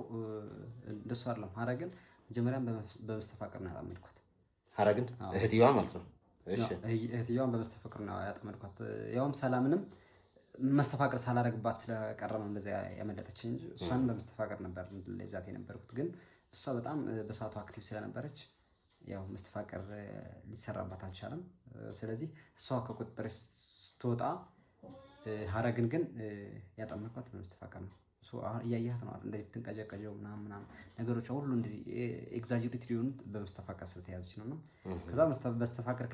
እንደሱ አይደለም ሐረግን መጀመሪያም በመስተፋቅር ነው ያጣመድኳት ሐረግን እህትየዋን ማለት ነው እሺ እህትየዋን በመስተፋቅር ነው ያጣመድኳት ያውም ሰላምንም መስተፋቅር ሳላረግባት ስለቀረበ እንደዛ ያመለጠችኝ እንጂ እሷን በመስተፋቅር ነበር ለዛት የነበርኩት ግን እሷ በጣም በሰዓቱ አክቲቭ ስለነበረች ያው መስተፋቅር ሊሰራባት አልቻለም ስለዚህ እሷ ከቁጥጥር ስትወጣ ሐረግን ግን ያጣመድኳት በመስተፋቅር ነው እያያት ነው እንደዚህ ትንቀጀቀጀው ምናምን ነገሮች ሁሉ እንደዚህ ኤግዛጀሬት ሊሆኑ በመስተፋቅር ስለተያዘች ነው ከዛ መስተፋቅር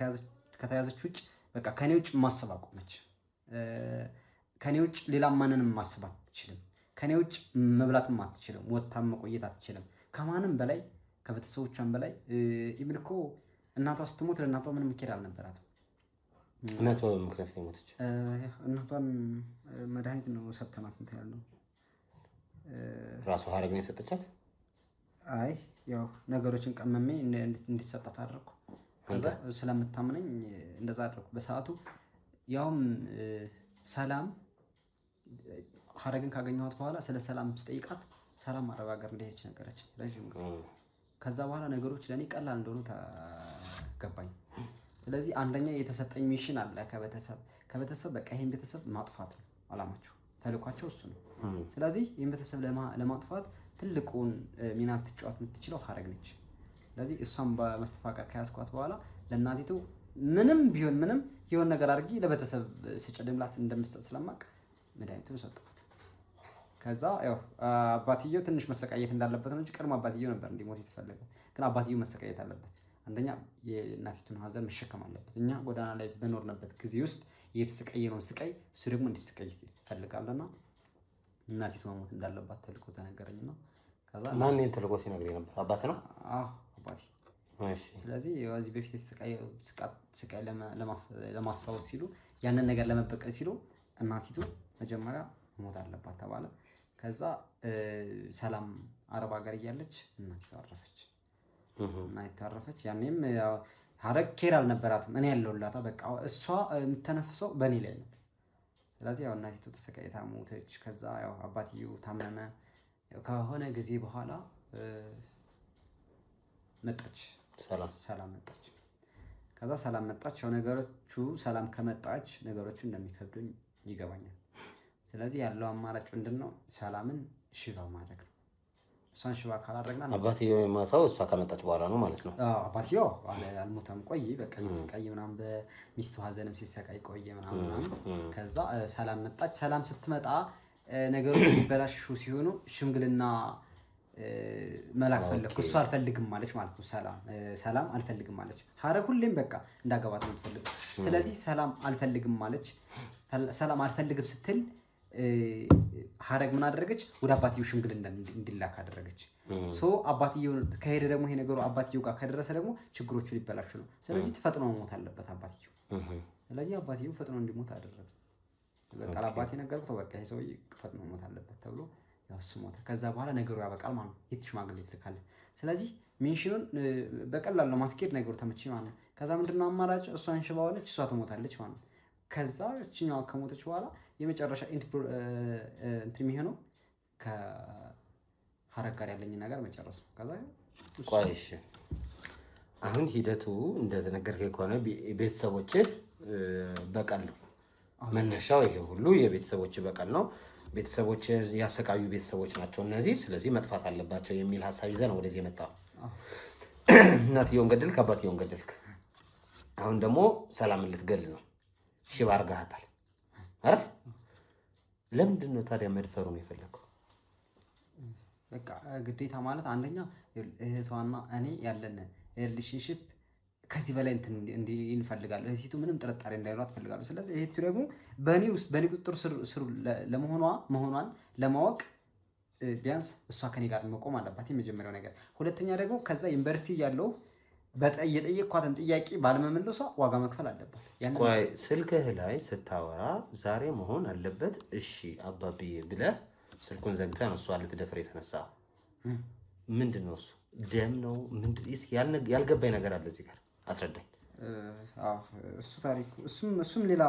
ከተያዘች ውጭ በቃ ከኔ ውጭ ማሰብ አቆመች ከኔ ውጭ ሌላ ማንንም ማሰብ አትችልም ከኔ ውጭ መብላትም አትችልም ወጣም መቆየት አትችልም ከማንም በላይ ከቤተሰቦቿም በላይ ኢብን እኮ እናቷ ስትሞት ለእናቷ ምንም ምክር አልነበራትም እናቷ ምክንያት ነው ሞተች እናቷን መድኃኒት ነው ሰጥተናት እንትን ያለው ራሱ ሐረግ ነው የሰጠቻት አይ ያው ነገሮችን ቀመሜ እንዲሰጣት አደረኩ ከዛ ስለምታምነኝ እንደዛ አደረኩ በሰዓቱ ያውም ሰላም ሐረግን ካገኘኋት በኋላ ስለ ሰላም ስጠይቃት ሰላም አረብ ሀገር እንደሄደች ነገረች ረጅም ጊዜ ከዛ በኋላ ነገሮች ለኔ ቀላል እንደሆኑ ተገባኝ ስለዚህ አንደኛ የተሰጠኝ ሚሽን አለ ከቤተሰብ በቃ ይሄን ቤተሰብ ማጥፋት ነው አላማቸው ተልኳቸው እሱ ነው ስለዚህ ይሄን ቤተሰብ ለማጥፋት ትልቁን ሚና ልትጫወት የምትችለው ሐረግ ነች ስለዚህ እሷም በመስተፋቅር ከያዝኳት በኋላ ለእናቲቱ ምንም ይሆን ነገር አድርጊ ለቤተሰብ ስጨድምላት እንደምትሰጥ ስለማቅ መድኃኒቱን ሰጠሁት ከዛ ያው አባትየው ትንሽ መሰቃየት እንዳለበት ነው እንጂ ቀድሞ አባትየው ነበር እንዲሞት የተፈለገው ግን አባትየው መሰቃየት አለበት አንደኛ የእናቲቱን ሀዘን መሸከም አለበት እኛ ጎዳና ላይ በኖርንበት ጊዜ ውስጥ የተሰቃየነውን ስቃይ እሱ ደግሞ እንዲሰቃይ ይፈልጋልና እናቲቱ መሞት እንዳለባት ተልቆ ተነገረኝና ከዛ ማን ነው ተልቆ ሲነግረኝ ነበር አባት ነው አባቴ እሺ ስለዚህ እዚህ በፊት ስቃይ ለማስታወስ ሲሉ ያንን ነገር ለመበቀል ሲሉ እናቲቱ መጀመሪያ ሞት አለባት ተባለ ከዛ ሰላም አረብ ሀገር እያለች እናቲቱ አረፈች ያኔም ሐረግ ኬር አልነበራትም እኔ ያለውላታ በቃ እሷ የምትተነፍሰው በእኔ ላይ ነው ስለዚህ ያው እናቲቱ ተሰቃይታ ሞተች ከዛ ያው አባትየው ታመመ ከሆነ ጊዜ በኋላ መጣች ሰላም መጣች ከዛ ሰላም መጣች ያው ነገሮቹ ሰላም ከመጣች ነገሮቹ እንደሚከብዱኝ ይገባኛል ስለዚህ ያለው አማራጭ ምንድነው ሰላምን ሽባ ማድረግ ነው እሷን ሽባ ካላደረግና አባትየው የማታው እሷ ከመጣች በኋላ ነው ማለት ነው አባትየው አልሞተም ቆይ በቃ ይስቃይ ምናምን በሚስቱ ሀዘንም ሲሰቃይ ቆየ ምናምን ከዛ ሰላም መጣች ሰላም ስትመጣ ነገሮች ሊበላሹ ሲሆኑ ሽምግልና መላክ ፈለኩ እሱ አልፈልግም ማለች ማለት ነው ሰላም አልፈልግም ማለች ሐረግ ሁሌም በቃ እንዳገባት ነው የምትፈልገው ስለዚህ ሰላም አልፈልግም ማለች ሰላም አልፈልግም ስትል ሐረግ ምን አደረገች ወደ አባትየው ሽምግልና እንዲላክ አደረገች አባትየው ከሄደ ደግሞ ይሄ ነገሩ አባትየው ጋር ከደረሰ ደግሞ ችግሮቹ ሊበላሹ ነው ስለዚህ ፈጥኖ መሞት አለበት አባትየው ስለዚህ አባትየው ፈጥኖ እንዲሞት አደረገ በቃ አባቴ ነገርኩት በቃ ይሄ ሰውዬ ቅፈት ነው ሞት አለበት ተብሎ ያው እሱ ሞተ። ከዛ በኋላ ነገሩ ያበቃል ማለት ነው። የት ሽማግሌ ትልካለህ። ስለዚህ ሜንሽኑን በቀላሉ ነው ማስኬድ ነገሩ ተመቼ ማለት ነው። ከዛ ምንድነው አማራጭ እሷን ሽባ ሆነች እሷ ትሞታለች ማለት ነው። ከዛ እቺኛው ከሞተች በኋላ የመጨረሻ እንትን የሚሆነው ከሐረግ ጋር ያለኝ ነገር መጨረስ ነው። ከዛ ቆይሽ አሁን ሂደቱ እንደተነገርከኝ ከሆነ ቤተሰቦች በቀል ነው መነሻው። ይሄ ሁሉ የቤተሰቦች በቀል ነው። ቤተሰቦች ያሰቃዩ ቤተሰቦች ናቸው እነዚህ። ስለዚህ መጥፋት አለባቸው የሚል ሐሳብ ይዘን ወደዚህ የመጣው። እናትየውን ገደልክ፣ አባትየውን ገደልክ። አሁን ደግሞ ሰላምን ልትገል ነው። ሽባ አድርገሃታል አይደል? ለምንድን ነው ታዲያ መድፈሩን የፈለከው? በቃ ግዴታ ማለት አንደኛ እህቷና እኔ ያለን ሪሌሽንሺፕ ከዚህ በላይ እንትን እንፈልጋለን። እህቱ ምንም ጥርጣሬ እንዳይኖራት ፈልጋለሁ። ስለዚህ እህቱ ደግሞ በእኔ ቁጥጥር ስር መሆኗን ለማወቅ ቢያንስ እሷ ከኔ ጋር መቆም አለባት፣ የመጀመሪያው ነገር። ሁለተኛ ደግሞ ከዛ ዩኒቨርሲቲ ያለው የጠየቅኳትን ጥያቄ ባለመመለሷ ዋጋ መክፈል አለባት። ቆይ ስልክህ ላይ ስታወራ ዛሬ መሆን አለበት እሺ አባብዬ ብለህ ስልኩን ዘግተህ ነው እሷ ልትደፍር የተነሳው። ምንድን ነው እሱ? ደም ነው ምንድን? ያልገባኝ ነገር አለ እዚህ ጋር አስረዳኝ። እሱ ታሪክ እሱም ሌላ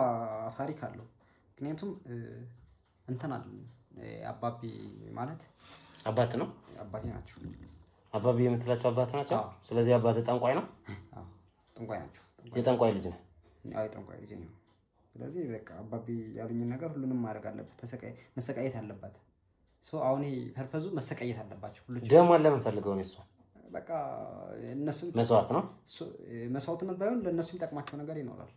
ታሪክ አለው። ምክንያቱም እንትን አለ አባቢ ማለት አባት ነው። አባቴ ናቸው። አባቢ የምትላቸው አባት ናቸው። ስለዚህ አባት ጠንቋይ ነው። ጠንቋይ ናቸው። የጠንቋይ ልጅ ነው። የጠንቋይ ልጅ ነው። ስለዚህ በቃ አባቢ ያሉኝ ነገር ሁሉንም ማድረግ አለበት። መሰቃየት አለባት። አሁን ፐርፐዙ መሰቃየት አለባቸው። ደሟን ለምን ፈልገው ነው? እሷ በቃ እነሱ መስዋዕት ነው። መስዋዕትነት ባይሆን ለእነሱ የሚጠቅማቸው ነገር ይኖራል።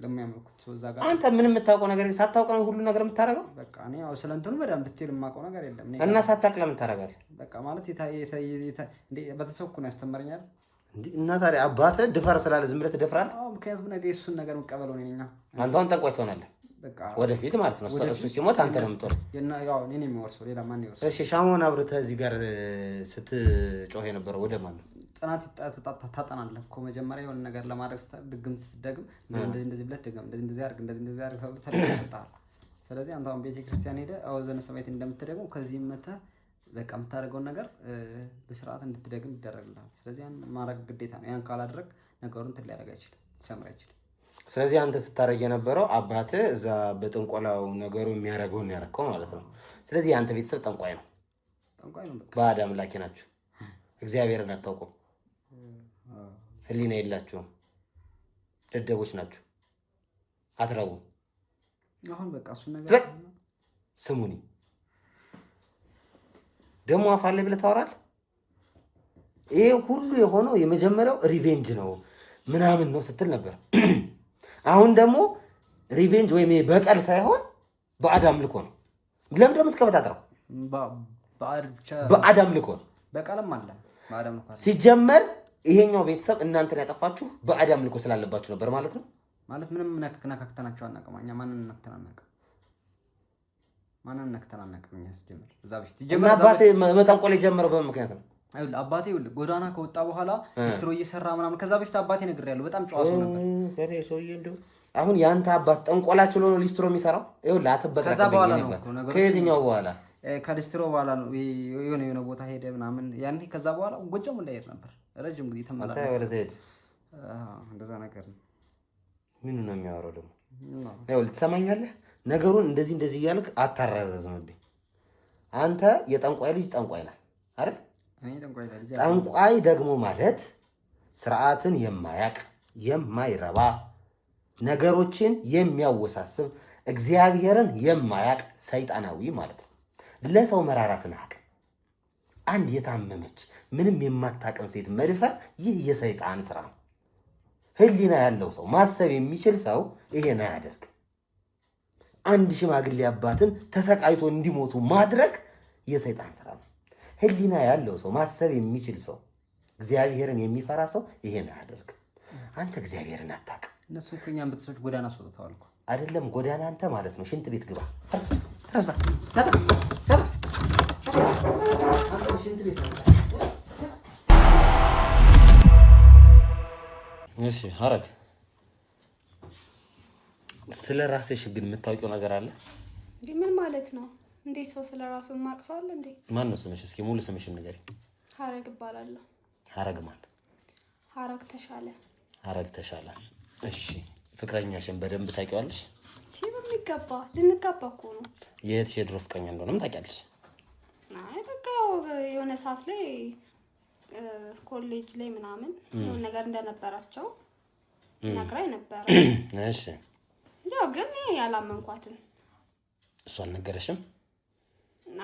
ለሚያመልኩት እዛ ጋር አንተ ምን የምታውቀው ነገር ሳታውቅ ነው ሁሉ ነገር የምታደርገው? በቃ እኔ ያው ስለ እንትኑ በደንብ ዲቴል የማውቀው ነገር የለም። እና ሳታውቅ ለምን ታደርጋለህ? በቃ ማለት በተሰብኩ ነው ያስተምረኛል። እና ታዲያ አባትህ ድፈር ስላለ ዝም ብለህ ትደፍራለህ? ምክንያቱም ነገ የእሱን ነገር መቀበለው ነኝ። አንተ አሁን ጠንቋይ ትሆናለህ ወደፊት ማለት ነው። እሱ ሲሞት አንተ ነው የምትሆነው። እኔ የሚወርሰው ሌላ ማን ይወርሰው? እሺ ሻማውን አብርተህ እዚህ ጋር ስትጮህ የነበረው ወደ ማን ነው? ጥናት ታጠናለህ እኮ መጀመሪያ የሆነ ነገር ለማድረግ ድግምት ስትደግም እንደዚህ ብለህ ድገም፣ እንደዚህ አድርግ፣ እንደዚህ አድርግ ተብሎ ተልእኮ ይሰጥሃል። ስለዚህ አንተ አሁን ቤተክርስቲያን ሄደህ አወዘነ ሰማያት እንደምትደግመው ከዚህም መተህ በቃ የምታደርገውን ነገር በስርዓት እንድትደግም ይደረግልሃል። ስለዚህ ያን ማድረግ ግዴታ ነው። ያን ካላደረግ ነገሩን እንትን ሊያደርግ አይችልም፣ ሊሰምር አይችልም። ስለዚህ አንተ ስታደርግ የነበረው አባትህ እዛ በጥንቆላው ነገሩ የሚያደርገውን ያደረከው ማለት ነው። ስለዚህ የአንተ ቤተሰብ ጠንቋይ ነው። ጠንቋይ ነው። ባዕድ አምላኪ ናቸው። እግዚአብሔርን አታውቁም። ሕሊና የላችሁም። ደደቦች ናቸው። አትረቡም። አሁን በቃ እሱ ነገር ስሙኒ ደግሞ አፋለ ብለህ ታወራለህ። ይሄ ሁሉ የሆነው የመጀመሪያው ሪቬንጅ ነው ምናምን ነው ስትል ነበር። አሁን ደግሞ ሪቬንጅ ወይም በቀል ሳይሆን ባዕድ አምልኮ ነው። ለምን ደግሞ ትከበታትረው? ባዕድ አምልኮ ነው። በቀልም አለ ባዕድ አምልኮ አለ። ሲጀመር ይሄኛው ቤተሰብ እናንተን ያጠፋችሁ ባዕድ አምልኮ ስላለባችሁ ነበር ማለት ነው። ማለት ምንም ነካክተናቸው አናውቅም። እኛ ማንን ነክተን አናውቅም። ማንን ነክተን አናውቅም። እኛ ሲጀመር እዛ በፊት ሲጀመር አባቴ መጠንቆል የጀመረው በምን ምክንያት ነው? አባቴ ጎዳና ከወጣ በኋላ ዲስትሮ እየሰራ ምናምን ከዛ በፊት አባቴ ነግሬያለሁ። በጣም ጨዋ ሰው ነበር። ሰውዬ እንደው አሁን ያንተ አባት ጠንቆላችሁ ነው ሊስትሮ የሚሰራው? ይኸውልህ አትበቃ። ከዛ በኋላ ነው እኮ ነገሮች። ከየትኛው በኋላ? ከዲስትሮ በኋላ ነው የሆነ ቦታ ሄደ ምናምን ያኔ። ከዛ በኋላ ጎጃም ላይ ሄድ ነበር ረጅም ጊዜ ተመላለሰ። ወደ ዘይድ እንደዛ ነገር ነው። ምን ነው የሚያወራው ደግሞ? ይኸውልህ ትሰማኛለህ? ነገሩን እንደዚህ እያልክ አታራዘዝምብኝ። አንተ የጠንቋይ ልጅ ጠንቋይ ነህ አይደል? ጠንቋይ ደግሞ ማለት ስርዓትን የማያቅ የማይረባ ነገሮችን የሚያወሳስብ እግዚአብሔርን የማያቅ ሰይጣናዊ ማለት ነው። ለሰው መራራትን አቅ አንድ የታመመች ምንም የማታቀን ሴት መድፈር ይህ የሰይጣን ስራ ነው። ሕሊና ያለው ሰው ማሰብ የሚችል ሰው ይሄን አያደርግ። አንድ ሽማግሌ አባትን ተሰቃይቶ እንዲሞቱ ማድረግ የሰይጣን ስራ ነው። ሕሊና ያለው ሰው ማሰብ የሚችል ሰው እግዚአብሔርን የሚፈራ ሰው ይሄን አያደርግ። አንተ እግዚአብሔርን አታውቅም። እነሱ እኮ እኛን ቤተሰቦች ጎዳና አስወጥተዋል እኮ። አይደለም ጎዳና አንተ ማለት ነው። ሽንት ቤት ግባ። እሺ ሐረግ ስለ ራስሽ ግን የምታውቂው ነገር አለ? ምን ማለት ነው? እንዴ ሰው ስለ ራሱ ማቅሰው አለ እንዴ? ማን ነው ስምሽ? እስኪ ሙሉ ስምሽን ንገሪ። ሐረግ እባላለሁ። ሐረግ ማለት ሐረግ ተሻለ። ሐረግ ተሻለ። እሺ ፍቅረኛሽን በደንብ ታውቂዋለሽ? በሚገባ ልንጋባ እኮ ነው። የድሮ ፍቅረኛ እንደሆነም ታውቂያለሽ? አይ በቃ የሆነ ሰዓት ላይ ኮሌጅ ላይ ምናምን የሆነ ነገር እንደነበራቸው ነግራኝ ነበር። እሺ ያው ግን ያላመንኳትም። እሱ አልነገረሽም?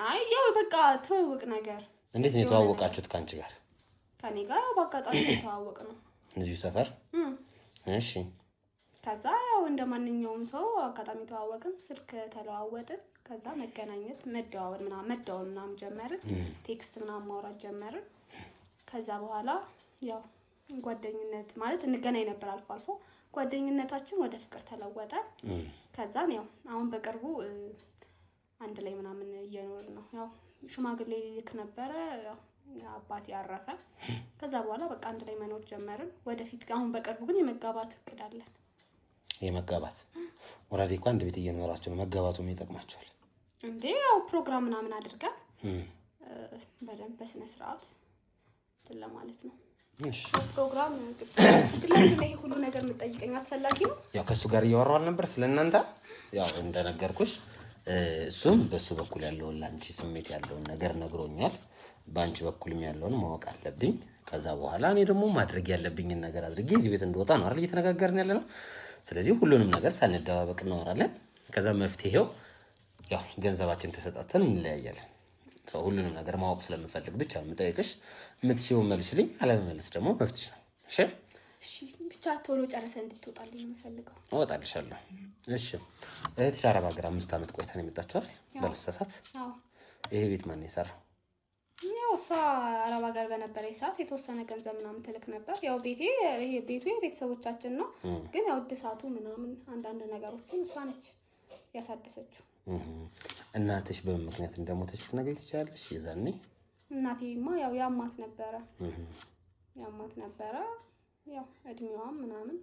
አይ ያው በቃ ትውውቅ ነገር። እንዴት ነው የተዋወቃችሁት ከአንቺ ጋር? ከኔ ጋር በአጋጣሚ የተዋወቅ ነው እዚሁ ሰፈር? እሺ ከዛ ያው እንደማንኛውም ሰው አጋጣሚ ተዋወቅን፣ ስልክ ተለዋወጥን። ከዛ መገናኘት መደዋወል ምናምን ጀመርን። ቴክስት ምናምን ማውራት ጀመርን። ከዛ በኋላ ያው ጓደኝነት ማለት እንገናኝ ነበር አልፎ አልፎ። ጓደኝነታችን ወደ ፍቅር ተለወጠ። ከዛን ያው አሁን በቅርቡ አንድ ላይ ምናምን እየኖርን ነው። ያው ሽማግሌ ልክ ነበረ፣ ያው አባቴ ያረፈ። ከዛ በኋላ በቃ አንድ ላይ መኖር ጀመርን ወደፊት። አሁን በቅርቡ ግን የመጋባት እቅድ አለን። የመጋባት ወራዴ እኮ አንድ ቤት እየኖራችሁ ነው። መጋባቱ ምን ይጠቅማችኋል እንዴ? ያው ፕሮግራም ምናምን አድርገን በደንብ በስነ ስርዓት ለማለት ነው። እሺ ፕሮግራም ግላችሁ ይሄ ሁሉ ነገር የምጠይቀኝ አስፈላጊ ነው? ያው ከሱ ጋር እያወራሁ ነበር ስለእናንተ። ያው እንደነገርኩሽ እሱም በሱ በኩል ያለውን ላንቺ ስሜት ያለውን ነገር ነግሮኛል። ባንቺ በኩልም ያለውን ማወቅ አለብኝ። ከዛ በኋላ እኔ ደግሞ ማድረግ ያለብኝን ነገር አድርጌ እዚህ ቤት እንደወጣ ነው አይደል እየተነጋገርን ያለ ነው። ስለዚህ ሁሉንም ነገር ሳንደባበቅ እናወራለን። ከዛ መፍትሄው ያው ገንዘባችን ተሰጣተን እንለያያለን። ሰው ሁሉንም ነገር ማወቅ ስለምፈልግ ብቻ የምጠይቅሽ፣ የምትሽው መልሽልኝ፣ አለመመለስ ደግሞ መፍትሽ ነው። እሺ እሺ፣ ብቻ ቶሎ ጨርሰህ እንድትወጣልኝ የምፈልገው። እወጣልሻለሁ። እሺ እህትሽ አረብ ሀገር 5 ዓመት ቆይታ ነው የመጣችው አይደል? ባልሳሳት። አዎ። ይሄ ቤት ማን የሰራው? ያው እሷ አረብ ሀገር በነበረች ሰዓት የተወሰነ ገንዘብ ምናምን ትልክ ነበር። ያው ቤቱ የቤተሰቦቻችን ነው፣ ግን ያው እድሳቱ ምናምን አንዳንድ ነገሮችን እሷ ነች ያሳደሰችው። እናትሽ በምን ምክንያት እንደሞተች ልትነግሪኝ ትችያለሽ? የዛኔ እናቴማ ያው ያማት ነበረ። ያው እድሜዋም ምናምን።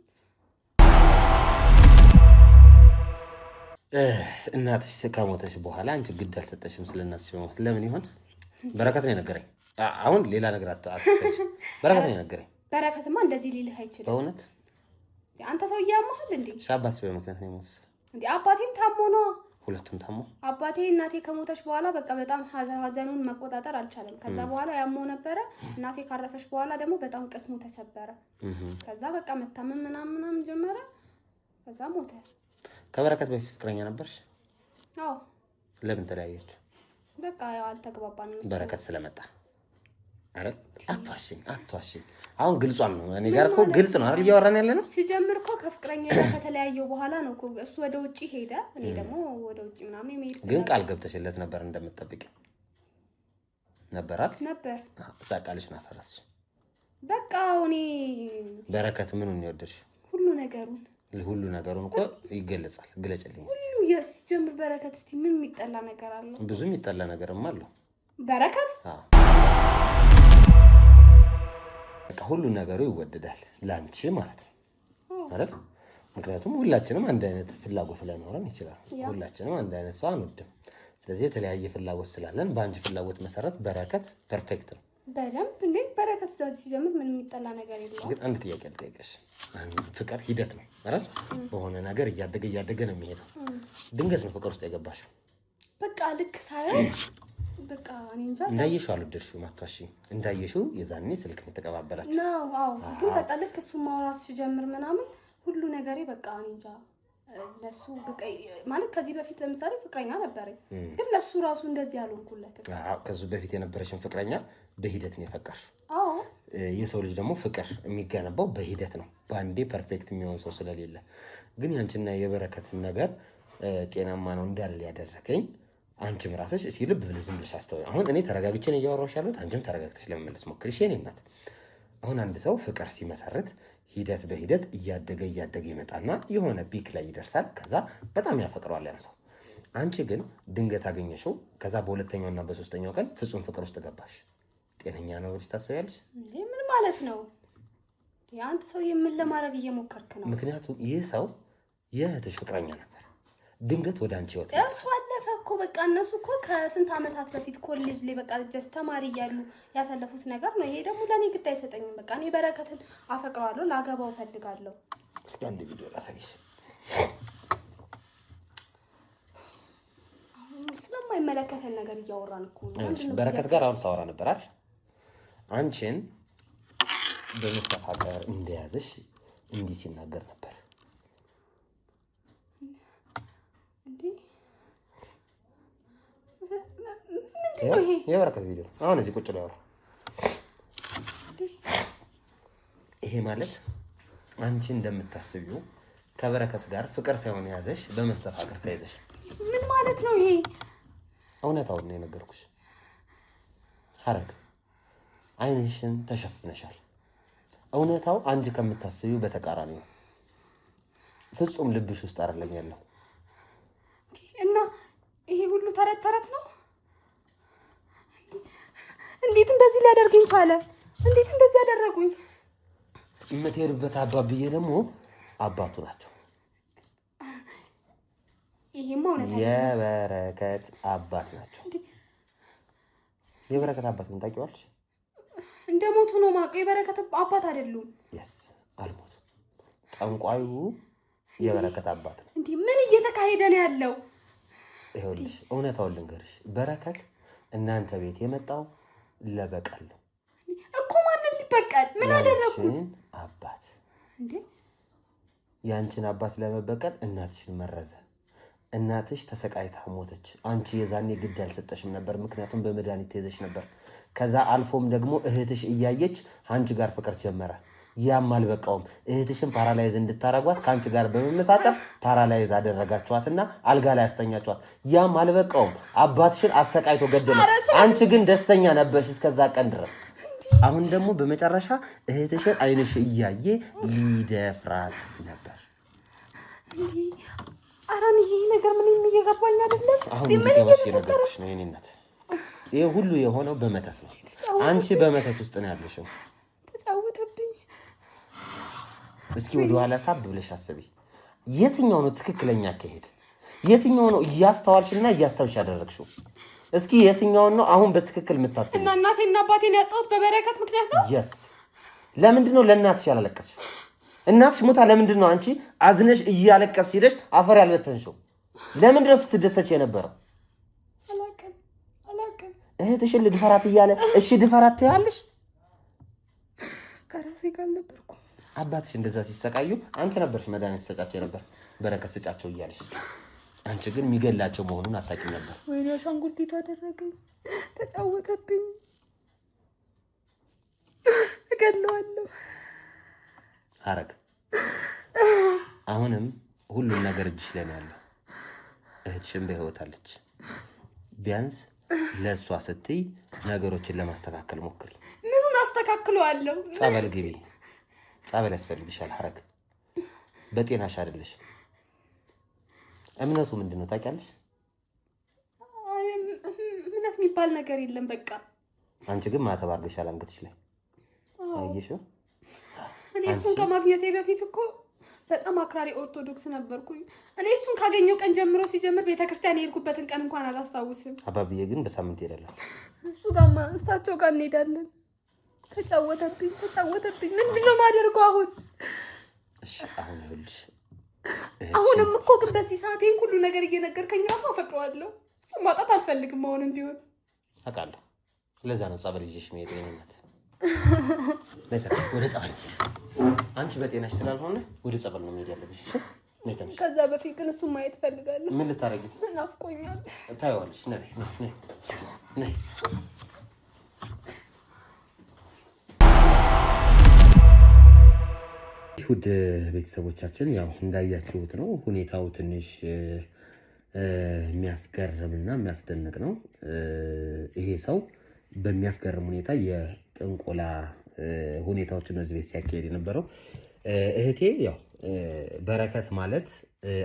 እናትሽ ከሞተች በኋላ አንቺ ግድ አልሰጠሽም ስለ እናትሽ መሞት? ለምን ይሆን? በረከት ነው የነገረኝ። አሁን ሌላ ነገር አትሰጭ። በረከት ነው የነገረኝ። በረከትማ እንደዚህ ሊልህ አይችልም። በእውነት አንተ ሰው እያማህል እንዴ? ሻባትሽ በምክንያት ነው የሞተው እንዴ? አባቴም ታሞ ነው። ሁለቱም ታሞ። አባቴ እናቴ ከሞተች በኋላ በቃ በጣም ሀዘኑን መቆጣጠር አልቻለም። ከዛ በኋላ ያሞ ነበረ። እናቴ ካረፈች በኋላ ደግሞ በጣም ቅስሙ ተሰበረ። ከዛ በቃ መታመም ምናምን ጀመረ። ከዛ ሞተ። ከበረከት በፊት ፍቅረኛ ነበርሽ? አዎ። ለምን ተለያያችሁ? በቃ ያው አልተግባባንም። በረከት ስለመጣ። አረ አትዋሽኝ። አሁን ግልጿን ነው። እኔ ጋር እኮ ግልጽ ነው አይደል እያወራን ያለ ነው። ሲጀምር እኮ ከፍቅረኛ ጋር ከተለያየው በኋላ ነው እኮ እሱ ወደ ውጪ ሄደ፣ እኔ ደግሞ ወደ ውጪ ምናምን የሚሄድ። ግን ቃል ገብተሽለት ነበር እንደምትጠብቂ ነበራል ነበር። ሳቃልሽና ፈረስሽ። በቃ እኔ በረከት ምኑን ይወደድሽ? ሁሉ ነገሩን እኮ ይገለጻል። ግለጭልኝ ሁሉ ሲጀምር በረከት። እስቲ ምን የሚጠላ ነገር አለው? ብዙ የሚጠላ ነገርም አለው በረከት። በቃ ሁሉ ነገሩ ይወደዳል ላንቺ ማለት ነው አይደል? ምክንያቱም ሁላችንም አንድ አይነት ፍላጎት ላይኖረን ይችላል። ሁላችንም አንድ አይነት ሰው አንወድም። ስለዚህ የተለያየ ፍላጎት ስላለን በአንቺ ፍላጎት መሰረት በረከት ፐርፌክት ነው። በደንብ እንዴ በረከት ዘውት ሲጀምር ምን የሚጠላ ነገር የለውም። ግን አንድ ጥያቄ ልጠይቅሽ። ፍቅር ሂደት ነው አይደል? በሆነ ነገር እያደገ ነው የሚሄደው። ድንገት ነው ፍቅር ውስጥ የገባሽው። በቃ ልክ ሳይሆን በቃ እኔ እንጃ። እንዳየሽው አልወደድሽውም። አትዋሽኝ። እንዳየሽው የዛኔ ስልክ ተቀባበላችሁ ነው? አዎ። ግን በቃ ልክ እሱ ማውራት ሲጀምር ምናምን ሁሉ ነገሬ በቃ እኔ እንጃ ለሱ በቃ ማለት ከዚህ በፊት ለምሳሌ ፍቅረኛ ነበረኝ፣ ግን ለሱ ራሱ እንደዚህ ያልሆንኩለት። ከዚህ በፊት የነበረሽን ፍቅረኛ በሂደት ነው የፈቀርሽው። አዎ። የሰው ልጅ ደግሞ ፍቅር የሚገነባው በሂደት ነው። በአንዴ ፐርፌክት የሚሆን ሰው ስለሌለ። ግን ያንቺና የበረከትን ነገር ጤናማ ነው እንዳለ ያደረገኝ አንቺም ራስሽ እስኪ ልብ ብለሽ ዝም ብለሽ አስተውይ። አሁን እኔ ተረጋግቼ ነው እያወራሁሽ ያለሁት፣ አንቺም ተረጋግተሽ ለመመለስ ሞክሪ። እሺ የእኔ እናት፣ አሁን አንድ ሰው ፍቅር ሲመሰርት ሂደት በሂደት እያደገ ይመጣና የሆነ ፒክ ላይ ይደርሳል። ከዛ በጣም ያፈቅረዋል ያን ሰው። አንቺ ግን ድንገት አገኘሽው። ከዛ በሁለተኛውና በሶስተኛው ቀን ፍጹም ፍቅር ውስጥ ገባሽ። ጤነኛ ነው ብለሽ ታስቢያለሽ? እንዴ ምን ማለት ነው? ያንተ ሰው የምን ለማድረግ እየሞከርክ ነው? ምክንያቱም ይህ ሰው የእህትሽ ፍቅረኛ ነበር ድንገት ወደ አንቺ ወጣ እሱ አለፈ እኮ በቃ እነሱ እኮ ከስንት ዓመታት በፊት ኮሌጅ ላይ በቃ ጀስት ተማሪ እያሉ ያሳለፉት ነገር ነው። ይሄ ደግሞ ለኔ ግድ አይሰጠኝም። በቃ እኔ በረከትን አፈቅረዋለሁ፣ ላገባው ፈልጋለሁ። እስኪ አንድ ቪዲዮ ላሳይሽ። ስለማይመለከተን ነገር እያወራን እኮ ነው። በረከት ጋር አሁን ሳወራ ነበር አይደል? አንቺን በመስተፋቀር እንደያዘሽ እንዲህ ሲናገር ነበር። የበረከት ቪዲዮ አሁን እዚህ ቁጭ ላይ አወራ። ይሄ ማለት አንቺ እንደምታስቢው ከበረከት ጋር ፍቅር ሳይሆን ያዘሽ በመስተፋቀር ተይዘሽ። ምን ማለት ነው ይሄ? እውነታውን ነው የነገርኩሽ ሐረግ። አይንሽን ተሸፍነሻል። እውነታው አንቺ ከምታስቢው በተቃራኒ ነው። ፍጹም ልብሽ ውስጥ አይደለም ያለው። እና ይሄ ሁሉ ተረት ተረት ነው? እንዴት እንደዚህ ሊያደርጉኝ ቻለ? እንዴት እንደዚህ ያደረጉኝ? የምትሄድበት አባብዬ ደግሞ አባቱ ናቸው። ይሄማ እውነት የበረከት አባት ናቸው። የበረከት አባት ምን ታውቂዋለሽ? እንደሞቱ ነው የማውቀው። የበረከት አባት አይደሉም። የስ አልሞቱ። ጠንቋዩ የበረከት አባት ነው። እንዴ ምን እየተካሄደ ነው ያለው? ይኸውልሽ እውነታውን ልንገርሽ፣ በረከት እናንተ ቤት የመጣው ለበቀል ነው እኮ። ማንን ሊበቀል? ምን አደረኩት? አባት እንዴ ያንቺን አባት ለመበቀል እናትሽን መረዘ። እናትሽ ተሰቃይታ ሞተች። አንቺ የዛኔ ግድ አልሰጠሽም ነበር፣ ምክንያቱም በመድኃኒት ተይዘሽ ነበር። ከዛ አልፎም ደግሞ እህትሽ እያየች አንቺ ጋር ፍቅር ጀመረ። ያም አልበቃውም። እህትሽን ፓራላይዝ እንድታረጓት ከአንቺ ጋር በመመሳጠር ፓራላይዝ አደረጋችኋትና አልጋ ላይ ያስተኛችኋት። ያም አልበቃውም። አባትሽን አሰቃይቶ ገደለ። አንቺ ግን ደስተኛ ነበርሽ እስከዛ ቀን ድረስ። አሁን ደግሞ በመጨረሻ እህትሽን አይንሽ እያየ ሊደፍራት ነበር። አራን ይሄ ነገር ምን እየገባኝ አይደለም። ምን እየተፈጠረሽ ነው? የኔነት ይሄ ሁሉ የሆነው በመተት ነው። አንቺ በመተት ውስጥ ነው ያለሽው። ተጫወተብኝ። እስኪ ወደ ኋላ ሳብ ብለሽ አስቢ። የትኛው ነው ትክክለኛ አካሄድ? የትኛው ነው እያስተዋልሽና እያሰብሽ ያደረግሽው? እስኪ የትኛው ነው አሁን በትክክል የምታስቢው? እና እናቴና አባቴን ያጣሁት በበረከት ምክንያት ነው። የስ ለምንድን ነው ለእናትሽ ያላለቀስሽ? እናትሽ ሞታ ለምንድን ነው አንቺ አዝነሽ እያለቀስሽ ሄደሽ አፈር ያልበተንሽው? ለምንድን ነው ስትደሰች የነበረው? አላውቅም። እህትሽን ልድፈራት እያለ እሺ ድፈራት ትያለሽ? ከራሴ ጋር ነበርኩ። አባትሽ እንደዛ ሲሰቃዩ አንቺ ነበርሽ መድኃኒት ሰጫቸው ነበር፣ በረከት ስጫቸው እያለሽ። አንቺ ግን የሚገላቸው መሆኑን አታውቂም ነበር። ወይኔ አሻንጉሊቱ አደረገኝ፣ ተጫወተብኝ። እገለዋለሁ። ሐረግ አሁንም ሁሉም ነገር እጅሽ ላይ ነው ያለው። እህትሽም በህይወት አለች። ቢያንስ ለእሷ ስትይ ነገሮችን ለማስተካከል ሞክሪ። ምኑን አስተካክለዋለሁ? ጸበል ግቢ። ጸበል ያስፈልግሻል ሐረግ። በጤናሽ አይደለሽ። እምነቱ ምንድን ነው ታውቂያለሽ? እምነት የሚባል ነገር የለም። በቃ አንቺ ግን ማተብ አድርገሻል አንገትሽ ላይ። አየሽው? እኔ እሱን ከማግኘቴ በፊት እኮ በጣም አክራሪ ኦርቶዶክስ ነበርኩኝ። እኔ እሱን ካገኘው ቀን ጀምሮ ሲጀምር ቤተክርስቲያን የሄድኩበትን ቀን እንኳን አላስታውስም። አባብዬ ግን በሳምንት ሄዳለሁ። እሱ ጋር እሳቸው ጋር እንሄዳለን። ተጫወተብኝ። ምንድን ነው የማደርገው አሁን? እሺ አሁን ይኸውልሽ፣ አሁንም እኮ ግን በዚህ ሰዓት ይሄን ሁሉ ነገር እየነገርከኝ ራሱ አፈቅረዋለሁ። እሱን ማጣት አልፈልግም። አሁንም ቢሆን አውቃለሁ። ለዛ ነው ጸበል ይዤሽ መሄድ የኔነት። ወደ ጸበል አንቺ በጤናሽ ስላልሆነ ወደ ጸበል ነው መሄድ ያለብሽ። እሺ ከዛ በፊት ግን እሱን ማየት እፈልጋለሁ። ምን ልታረጊ? ናፍቆኛል። ታይዋለሽ። ነይ ውድ ቤተሰቦቻችን፣ ያው እንዳያችሁት ነው ሁኔታው ትንሽ የሚያስገርምና የሚያስደንቅ ነው። ይሄ ሰው በሚያስገርም ሁኔታ የጥንቆላ ሁኔታዎችን እዚህ ቤት ሲያካሄድ የነበረው እህቴ፣ ያው በረከት ማለት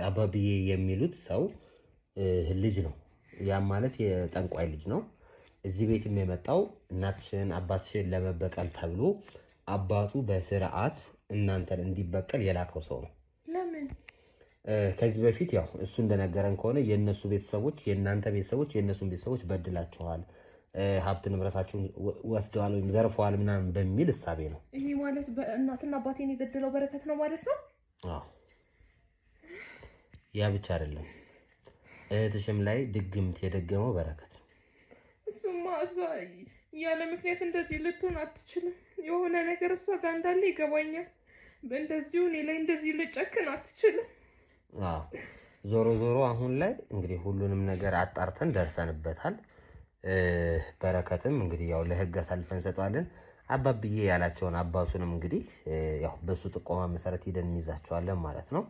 አባብዬ የሚሉት ሰው ልጅ ነው። ያም ማለት የጠንቋይ ልጅ ነው። እዚህ ቤትም የመጣው እናትሽን አባትሽን ለመበቀል ተብሎ አባቱ በስርዓት እናንተን እንዲበቀል የላከው ሰው ነው። ለምን? ከዚህ በፊት ያው እሱ እንደነገረን ከሆነ የነሱ ቤተሰቦች የእናንተ ቤተሰቦች የነሱን ቤተሰቦች በድላቸዋል፣ ሀብት ንብረታቸውን ወስደዋል ወይም ዘርፈዋል ምናምን በሚል እሳቤ ነው። ይሄ ማለት እናትና አባቴን የገደለው በረከት ነው ማለት ነው? አዎ። ያ ብቻ አይደለም፣ እህትሽም ላይ ድግምት የደገመው በረከት ነው። እሱማ እሷ ያለ ምክንያት እንደዚህ ልትሆን አትችልም። የሆነ ነገር እሷ ጋር እንዳለ ይገባኛል። እንደዚሁ እኔ ላይ እንደዚህ ልጨክን አትችልም። ዞሮ ዞሮ አሁን ላይ እንግዲህ ሁሉንም ነገር አጣርተን ደርሰንበታል። በረከትም እንግዲህ ያው ለህግ አሳልፈን እንሰጠዋለን። አባብዬ ያላቸውን አባቱንም እንግዲህ ያው በሱ ጥቆማ መሰረት ሄደን እንይዛቸዋለን ማለት ነው።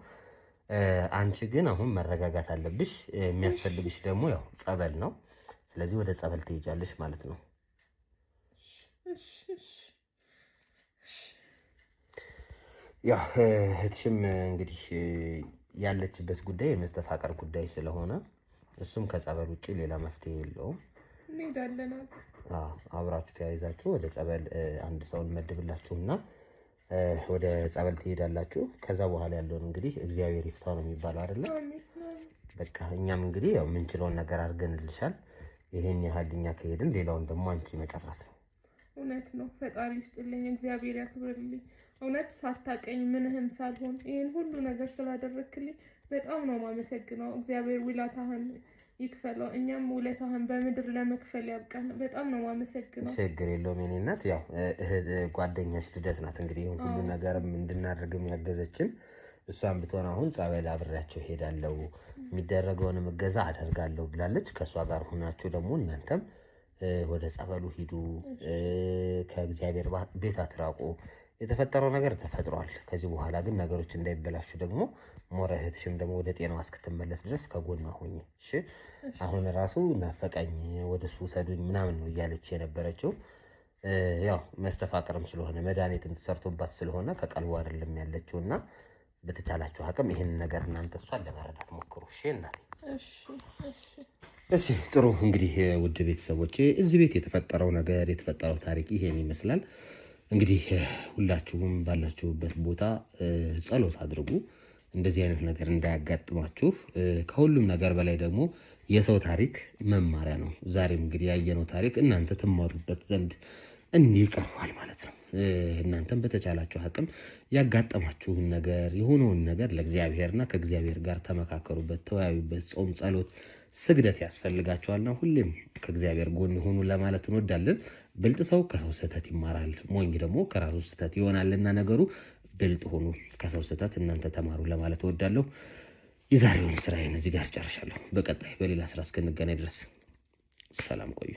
አንቺ ግን አሁን መረጋጋት አለብሽ። የሚያስፈልግሽ ደግሞ ያው ጸበል ነው። ስለዚህ ወደ ጸበል ትሄጃለሽ ማለት ነው። ያው እህትሽም እንግዲህ ያለችበት ጉዳይ የመስተፋቀር ጉዳይ ስለሆነ እሱም ከጸበል ውጭ ሌላ መፍትሄ የለውም። እንሄዳለን። አብራችሁ ተያይዛችሁ ወደ ጸበል አንድ ሰውን መድብላችሁና ወደ ጸበል ትሄዳላችሁ። ከዛ በኋላ ያለውን እንግዲህ እግዚአብሔር ይፍታው ነው የሚባለው አይደለ? በቃ እኛም እንግዲህ ያው የምንችለውን ነገር አድርገንልሻል። ይሄን ያህል እኛ ከሄድን ሌላውን ደግሞ አንቺ መጨረስ ነው። እውነት ነው። ፈጣሪ ይስጥልኝ፣ እግዚአብሔር ያክብርልኝ። እውነት ሳታቀኝ ምንህም ሳልሆን ይህን ሁሉ ነገር ስላደረክልኝ በጣም ነው ማመሰግነው። እግዚአብሔር ውለታህን ይክፈለው፣ እኛም ውለታህን በምድር ለመክፈል ያብቃን። በጣም ነው ማመሰግነው። ችግር የለውም የኔ እናት። ያው ጓደኛሽ ልደት ናት እንግዲህ ይሁን ሁሉ ነገርም እንድናደርግም ያገዘችን እሷን ብትሆን አሁን ጸበል አብሬያቸው ሄዳለሁ፣ የሚደረገውንም እገዛ አደርጋለሁ ብላለች። ከእሷ ጋር ሆናችሁ ደግሞ እናንተም ወደ ጸበሉ ሂዱ፣ ከእግዚአብሔር ቤት አትራቁ። የተፈጠረው ነገር ተፈጥሯል። ከዚህ በኋላ ግን ነገሮች እንዳይበላሹ ደግሞ ሞረ እህትሽም ደግሞ ወደ ጤናዋ እስክትመለስ ድረስ ከጎኗ ሆኜ እሺ። አሁን ራሱ ናፈቀኝ ወደ እሱ ውሰዱኝ ምናምን ነው እያለች የነበረችው። ያው መስተፋቅርም ስለሆነ መድኃኒትም ተሰርቶባት ስለሆነ ከቀልቡ አይደለም ያለችው እና በተቻላችሁ አቅም ይህንን ነገር እናንተ እሷን ለመረዳት ሞክሩ። እሺ እናቴ። እሺ ጥሩ። እንግዲህ ውድ ቤተሰቦቼ እዚህ ቤት የተፈጠረው ነገር የተፈጠረው ታሪክ ይሄን ይመስላል። እንግዲህ ሁላችሁም ባላችሁበት ቦታ ጸሎት አድርጉ፣ እንደዚህ አይነት ነገር እንዳያጋጥማችሁ። ከሁሉም ነገር በላይ ደግሞ የሰው ታሪክ መማሪያ ነው። ዛሬም እንግዲህ ያየነው ታሪክ እናንተ ትማሩበት ዘንድ እንዲህ ቀርቧል ማለት ነው። እናንተም በተቻላችሁ አቅም ያጋጠማችሁን ነገር የሆነውን ነገር ለእግዚአብሔርና ከእግዚአብሔር ጋር ተመካከሩበት፣ ተወያዩበት። ጾም፣ ጸሎት፣ ስግደት ያስፈልጋቸዋልና ሁሌም ከእግዚአብሔር ጎን ሆኑ ለማለት እንወዳለን። ብልጥ ሰው ከሰው ስህተት ይማራል፣ ሞኝ ደግሞ ከራሱ ስህተት ይሆናልና ነገሩ ብልጥ ሆኑ፣ ከሰው ስህተት እናንተ ተማሩ ለማለት እወዳለሁ። የዛሬውን ስራዬን እዚህ ጋር ጨርሻለሁ። በቀጣይ በሌላ ስራ እስክንገናኝ ድረስ ሰላም ቆዩ።